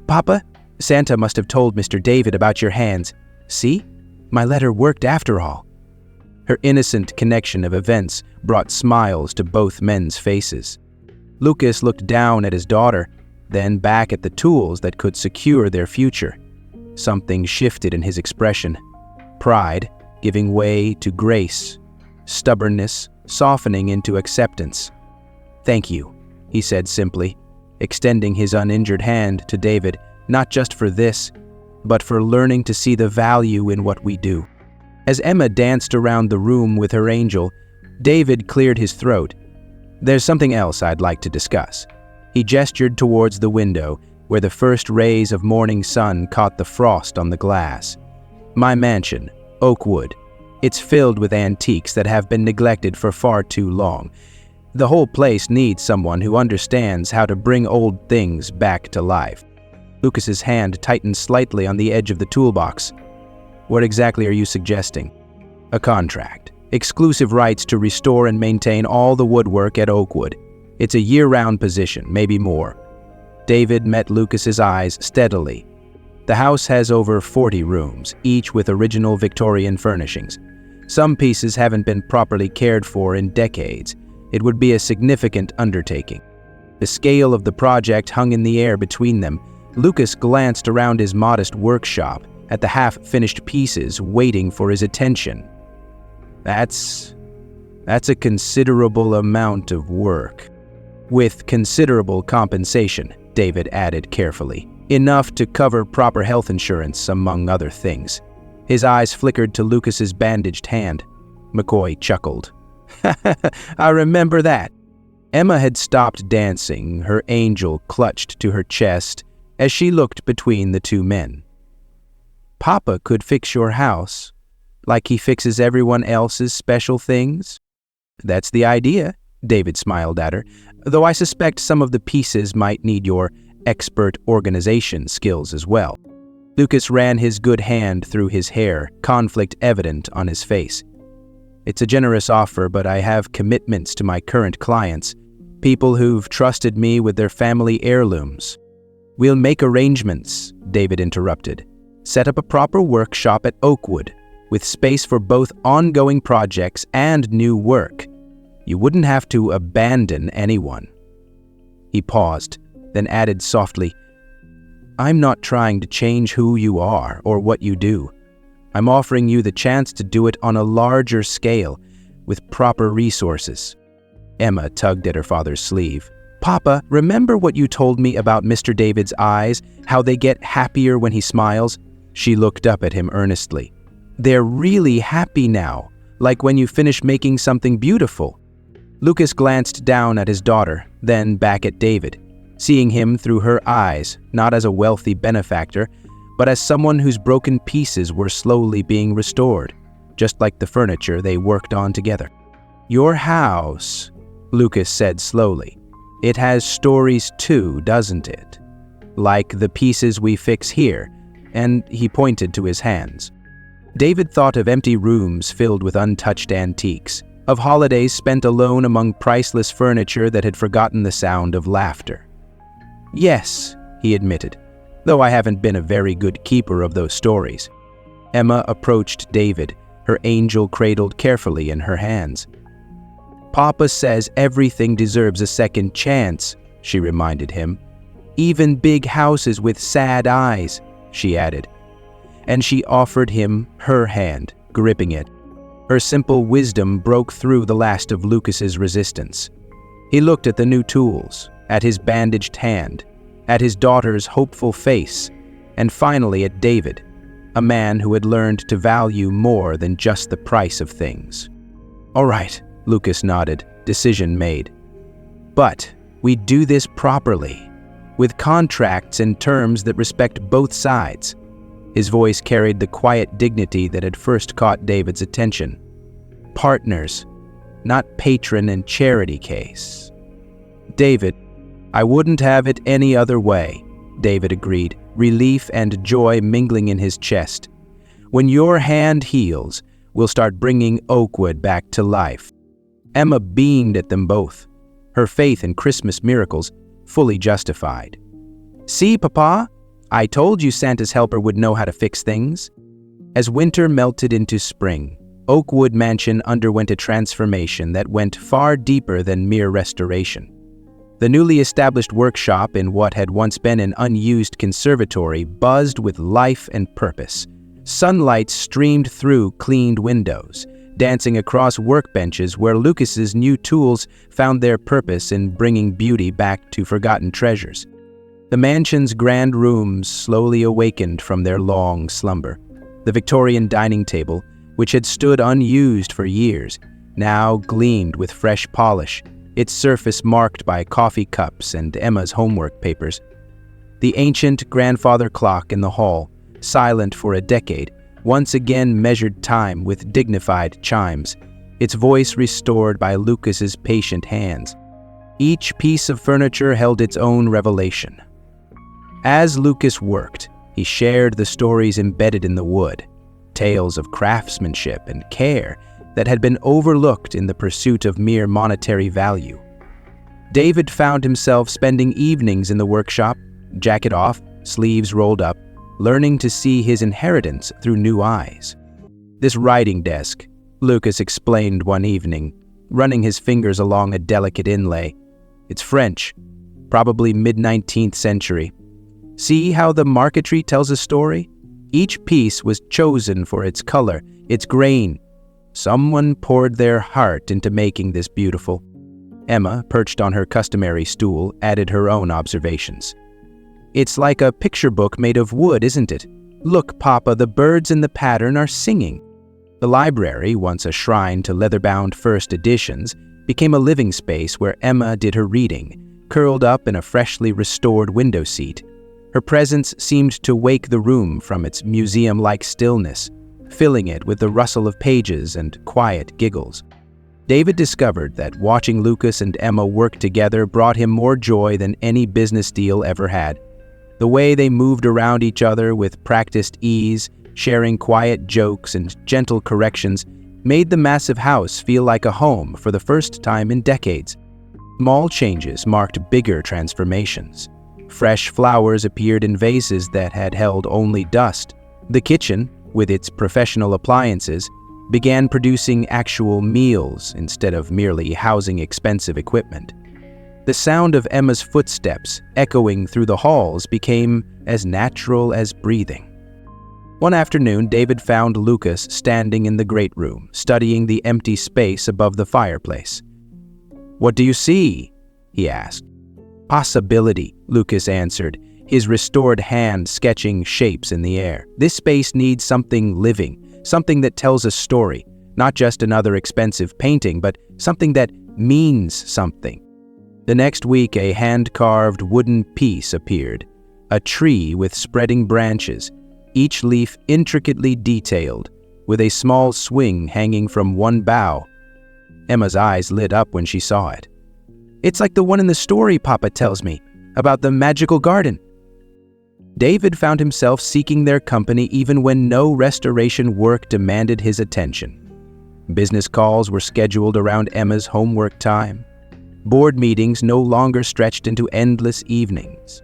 "Papa, Santa must have told Mr. David about your hands. See? My letter worked after all. Her innocent connection of events brought smiles to both men's faces. Lucas looked down at his daughter, then back at the tools that could secure their future. Something shifted in his expression. Pride giving way to grace. Stubbornness softening into acceptance. "Thank you," he said simply, extending his uninjured hand to David, not just for this, but for learning to see the value in what we do. As Emma danced around the room with her angel, David cleared his throat. "There's something else I'd like to discuss." He gestured towards the window, where the first rays of morning sun caught the frost on the glass. "My mansion, Oakwood. It's filled with antiques that have been neglected for far too long. The whole place needs someone who understands how to bring old things back to life." Lucas's hand tightened slightly on the edge of the toolbox. "What exactly are you suggesting?" "A contract. Exclusive rights to restore and maintain all the woodwork at Oakwood. It's a year-round position, maybe more." David met Lucas's eyes steadily. The house has over 40 rooms, each with original Victorian furnishings. Some pieces haven't been properly cared for in decades. It would be a significant undertaking. The scale of the project hung in the air between them. Lucas glanced around his modest workshop at the half-finished pieces waiting for his attention. That's a considerable amount of work. With considerable compensation, David added carefully. Enough to cover proper health insurance, among other things. His eyes flickered to Lucas's bandaged hand. McCoy chuckled. "I remember that." Emma had stopped dancing, her angel clutched to her chest as she looked between the two men. "Papa could fix your house, like he fixes everyone else's special things?" "That's the idea," David smiled at her, "though I suspect some of the pieces might need your expert organization skills as well." Lucas ran his good hand through his hair, conflict evident on his face. "It's a generous offer, but I have commitments to my current clients, people who've trusted me with their family heirlooms." "We'll make arrangements," David interrupted. "Set up a proper workshop at Oakwood, with space for both ongoing projects and new work. You wouldn't have to abandon anyone." He paused, then added softly, "I'm not trying to change who you are or what you do. I'm offering you the chance to do it on a larger scale, with proper resources." Emma tugged at her father's sleeve. "Papa, remember what you told me about Mr. David's eyes, how they get happier when he smiles?" She looked up at him earnestly. "They're really happy now, like when you finish making something beautiful." Lucas glanced down at his daughter, then back at David, seeing him through her eyes, not as a wealthy benefactor, but as someone whose broken pieces were slowly being restored, just like the furniture they worked on together. "Your house," Lucas said slowly, "it has stories too, doesn't it? Like the pieces we fix here," and he pointed to his hands. David thought of empty rooms filled with untouched antiques, of holidays spent alone among priceless furniture that had forgotten the sound of laughter. "Yes," he admitted, "though I haven't been a very good keeper of those stories." Emma approached David, her angel cradled carefully in her hands. "Papa says everything deserves a second chance," she reminded him. "Even big houses with sad eyes," she added. And she offered him her hand, gripping it. Her simple wisdom broke through the last of Lucas's resistance. He looked at the new tools, at his bandaged hand, at his daughter's hopeful face, and finally at David, a man who had learned to value more than just the price of things. "All right," Lucas nodded, decision made. "But we do this properly, with contracts and terms that respect both sides." His voice carried the quiet dignity that had first caught David's attention. "Partners, not patron and charity case." "David, I wouldn't have it any other way," David agreed, relief and joy mingling in his chest. "When your hand heals, we'll start bringing Oakwood back to life." Emma beamed at them both, her faith in Christmas miracles fully justified. "See, Papa? I told you Santa's helper would know how to fix things." As winter melted into spring, Oakwood Mansion underwent a transformation that went far deeper than mere restoration. The newly established workshop in what had once been an unused conservatory buzzed with life and purpose. Sunlight streamed through cleaned windows, dancing across workbenches where Lucas's new tools found their purpose in bringing beauty back to forgotten treasures. The mansion's grand rooms slowly awakened from their long slumber. The Victorian dining table, which had stood unused for years, now gleamed with fresh polish, its surface marked by coffee cups and Emma's homework papers. The ancient grandfather clock in the hall, silent for a decade, once again measured time with dignified chimes, its voice restored by Lucas's patient hands. Each piece of furniture held its own revelation. As Lucas worked, he shared the stories embedded in the wood, tales of craftsmanship and care that had been overlooked in the pursuit of mere monetary value. David found himself spending evenings in the workshop, jacket off, sleeves rolled up, learning to see his inheritance through new eyes. "This writing desk," Lucas explained one evening, running his fingers along a delicate inlay. "It's French, probably mid-19th century. See how the marquetry tells a story? Each piece was chosen for its color, its grain. Someone poured their heart into making this beautiful." Emma, perched on her customary stool, added her own observations. "It's like a picture book made of wood, isn't it? Look, Papa, the birds in the pattern are singing." The library, once a shrine to leather-bound first editions, became a living space where Emma did her reading, curled up in a freshly restored window seat. Her presence seemed to wake the room from its museum-like stillness, filling it with the rustle of pages and quiet giggles. David discovered that watching Lucas and Emma work together brought him more joy than any business deal ever had. The way they moved around each other with practiced ease, sharing quiet jokes and gentle corrections, made the massive house feel like a home for the first time in decades. Small changes marked bigger transformations. Fresh flowers appeared in vases that had held only dust. The kitchen, with its professional appliances, began producing actual meals instead of merely housing expensive equipment. The sound of Emma's footsteps echoing through the halls became as natural as breathing. One afternoon, David found Lucas standing in the great room, studying the empty space above the fireplace. "What do you see?" he asked. "Possibility," Lucas answered, his restored hand sketching shapes in the air. "This space needs something living, something that tells a story, not just another expensive painting, but something that means something." The next week, a hand-carved wooden piece appeared, a tree with spreading branches, each leaf intricately detailed, with a small swing hanging from one bough. Emma's eyes lit up when she saw it. "It's like the one in the story Papa tells me, about the magical garden." David found himself seeking their company even when no restoration work demanded his attention. Business calls were scheduled around Emma's homework time. Board meetings no longer stretched into endless evenings.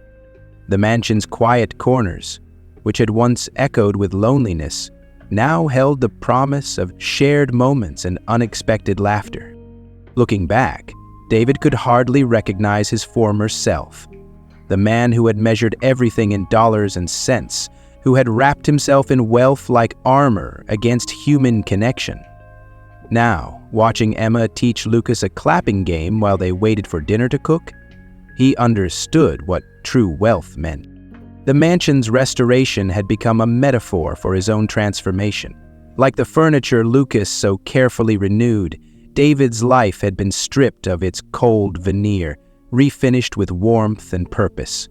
The mansion's quiet corners, which had once echoed with loneliness, now held the promise of shared moments and unexpected laughter. Looking back, David could hardly recognize his former self. The man who had measured everything in dollars and cents, who had wrapped himself in wealth like armor against human connection. Now, watching Emma teach Lucas a clapping game while they waited for dinner to cook, he understood what true wealth meant. The mansion's restoration had become a metaphor for his own transformation. Like the furniture Lucas so carefully renewed, David's life had been stripped of its cold veneer, refinished with warmth and purpose.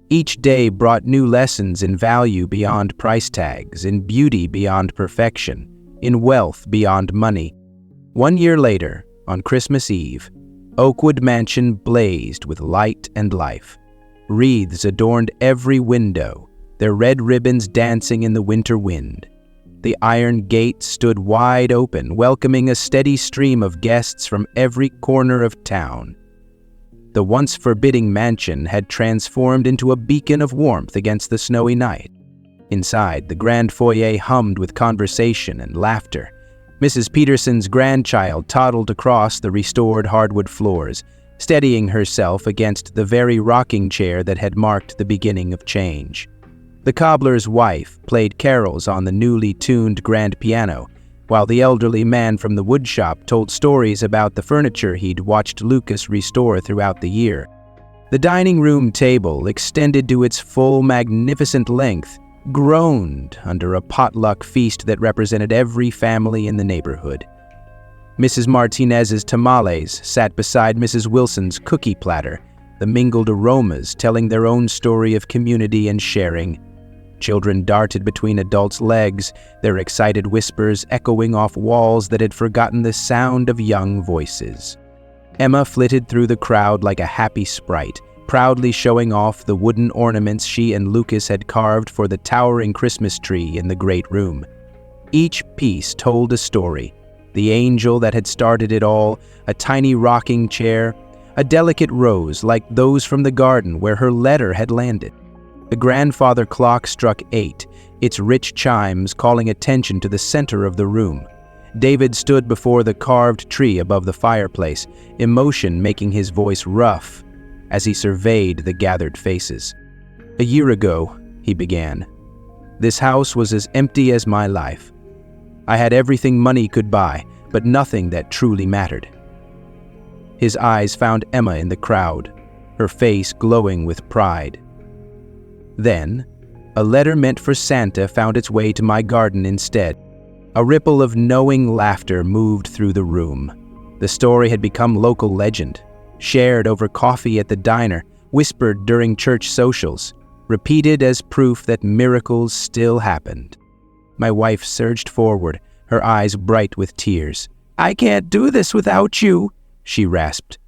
Each day brought new lessons in value beyond price tags, in beauty beyond perfection, in wealth beyond money. 1 year later, on Christmas Eve, Oakwood Mansion blazed with light and life. Wreaths adorned every window, their red ribbons dancing in the winter wind. The iron gate stood wide open, welcoming a steady stream of guests from every corner of town. The once forbidding mansion had transformed into a beacon of warmth against the snowy night. Inside, the grand foyer hummed with conversation and laughter. Mrs. Peterson's grandchild toddled across the restored hardwood floors, steadying herself against the very rocking chair that had marked the beginning of change. The cobbler's wife played carols on the newly tuned grand piano, while the elderly man from the woodshop told stories about the furniture he'd watched Lucas restore throughout the year. The dining room table, extended to its full magnificent length, groaned under a potluck feast that represented every family in the neighborhood. Mrs. Martinez's tamales sat beside Mrs. Wilson's cookie platter, the mingled aromas telling their own story of community and sharing. Children darted between adults' legs, their excited whispers echoing off walls that had forgotten the sound of young voices. Emma flitted through the crowd like a happy sprite, proudly showing off the wooden ornaments she and Lucas had carved for the towering Christmas tree in the great room. Each piece told a story: the angel that had started it all, a tiny rocking chair, a delicate rose like those from the garden where her letter had landed. The grandfather clock struck 8, its rich chimes calling attention to the center of the room. David stood before the carved tree above the fireplace, emotion making his voice rough as he surveyed the gathered faces. "A year ago," he began, "this house was as empty as my life. I had everything money could buy, but nothing that truly mattered." His eyes found Emma in the crowd, her face glowing with pride. Then, a letter meant for Santa found its way to my garden instead. A ripple of knowing laughter moved through the room. The story had become local legend, shared over coffee at the diner, whispered during church socials, repeated as proof that miracles still happened. My wife surged forward, her eyes bright with tears. "I can't do this without you," she rasped.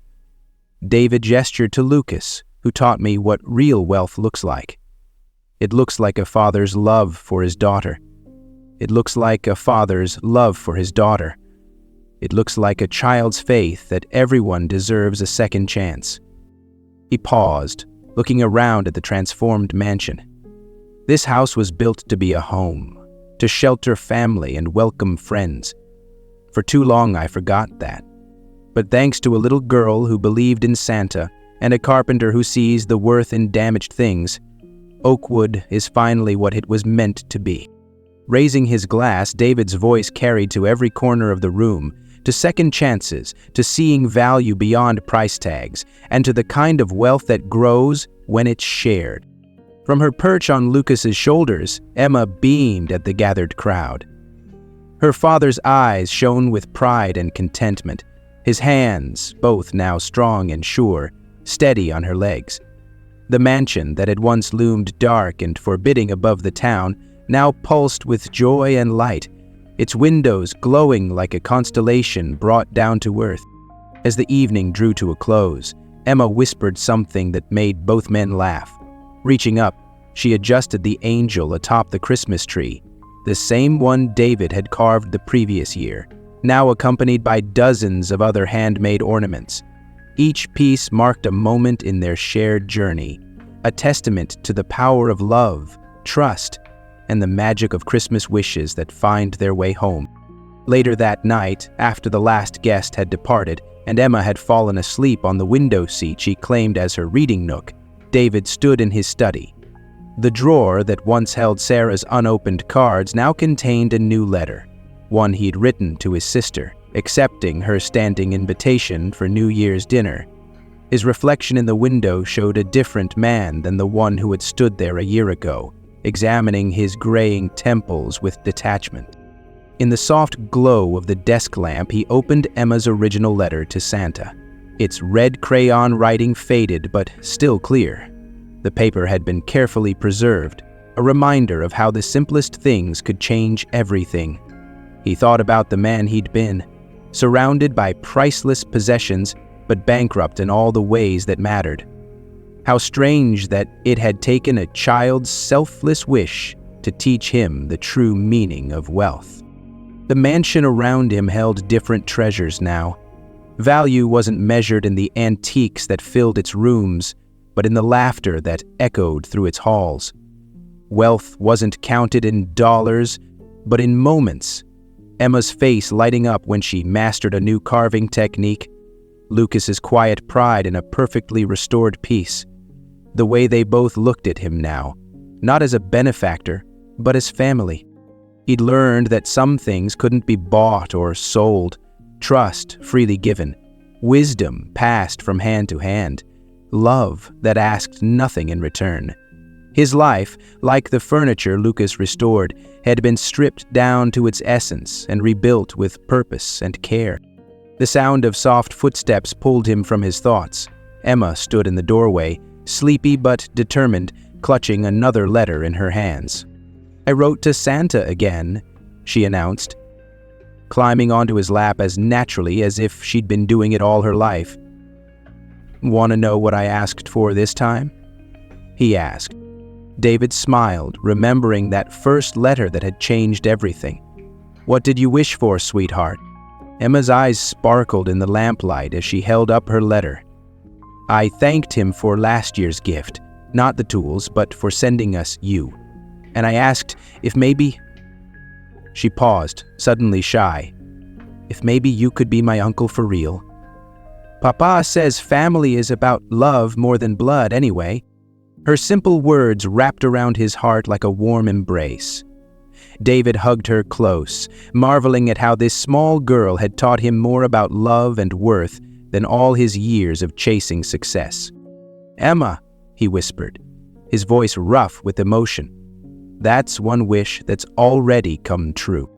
David gestured to Lucas, who taught me what real wealth looks like. It looks like a father's love for his daughter. It looks like a father's love for his daughter. It looks like a child's faith that everyone deserves a second chance. He paused, looking around at the transformed mansion. This house was built to be a home, to shelter family and welcome friends. For too long I forgot that. But thanks to a little girl who believed in Santa and a carpenter who sees the worth in damaged things, Oakwood is finally what it was meant to be. Raising his glass, David's voice carried to every corner of the room, to second chances, to seeing value beyond price tags, and to the kind of wealth that grows when it's shared. From her perch on Lucas's shoulders, Emma beamed at the gathered crowd. Her father's eyes shone with pride and contentment, his hands, both now strong and sure, steady on her legs. The mansion that had once loomed dark and forbidding above the town now pulsed with joy and light, its windows glowing like a constellation brought down to earth. As the evening drew to a close, Emma whispered something that made both men laugh. Reaching up, she adjusted the angel atop the Christmas tree, the same one David had carved the previous year, now accompanied by dozens of other handmade ornaments. Each piece marked a moment in their shared journey, a testament to the power of love, trust, and the magic of Christmas wishes that find their way home. Later that night, after the last guest had departed and Emma had fallen asleep on the window seat she claimed as her reading nook, David stood in his study. The drawer that once held Sarah's unopened cards now contained a new letter, one he'd written to his sister, accepting her standing invitation for New Year's dinner. His reflection in the window showed a different man than the one who had stood there a year ago, examining his graying temples with detachment. In the soft glow of the desk lamp, he opened Emma's original letter to Santa. Its red crayon writing faded but still clear. The paper had been carefully preserved, a reminder of how the simplest things could change everything. He thought about the man he'd been, surrounded by priceless possessions, but bankrupt in all the ways that mattered. How strange that it had taken a child's selfless wish to teach him the true meaning of wealth. The mansion around him held different treasures now. Value wasn't measured in the antiques that filled its rooms, but in the laughter that echoed through its halls. Wealth wasn't counted in dollars, but in moments. Emma's face lighting up when she mastered a new carving technique, Lucas's quiet pride in a perfectly restored piece. The way they both looked at him now, not as a benefactor, but as family. He'd learned that some things couldn't be bought or sold, trust freely given, wisdom passed from hand to hand, love that asked nothing in return. His life, like the furniture Lucas restored, had been stripped down to its essence and rebuilt with purpose and care. The sound of soft footsteps pulled him from his thoughts. Emma stood in the doorway, sleepy but determined, clutching another letter in her hands. "I wrote to Santa again," she announced, climbing onto his lap as naturally as if she'd been doing it all her life. "Want to know what I asked for this time?" he asked. David smiled, remembering that first letter that had changed everything. "What did you wish for, sweetheart?" Emma's eyes sparkled in the lamplight as she held up her letter. "I thanked him for last year's gift, not the tools, but for sending us you. And I asked if maybe—" She paused, suddenly shy. "If maybe you could be my uncle for real." "Papa says family is about love more than blood anyway." Her simple words wrapped around his heart like a warm embrace. David hugged her close, marveling at how this small girl had taught him more about love and worth than all his years of chasing success. "Emma," he whispered, his voice rough with emotion, "that's one wish that's already come true."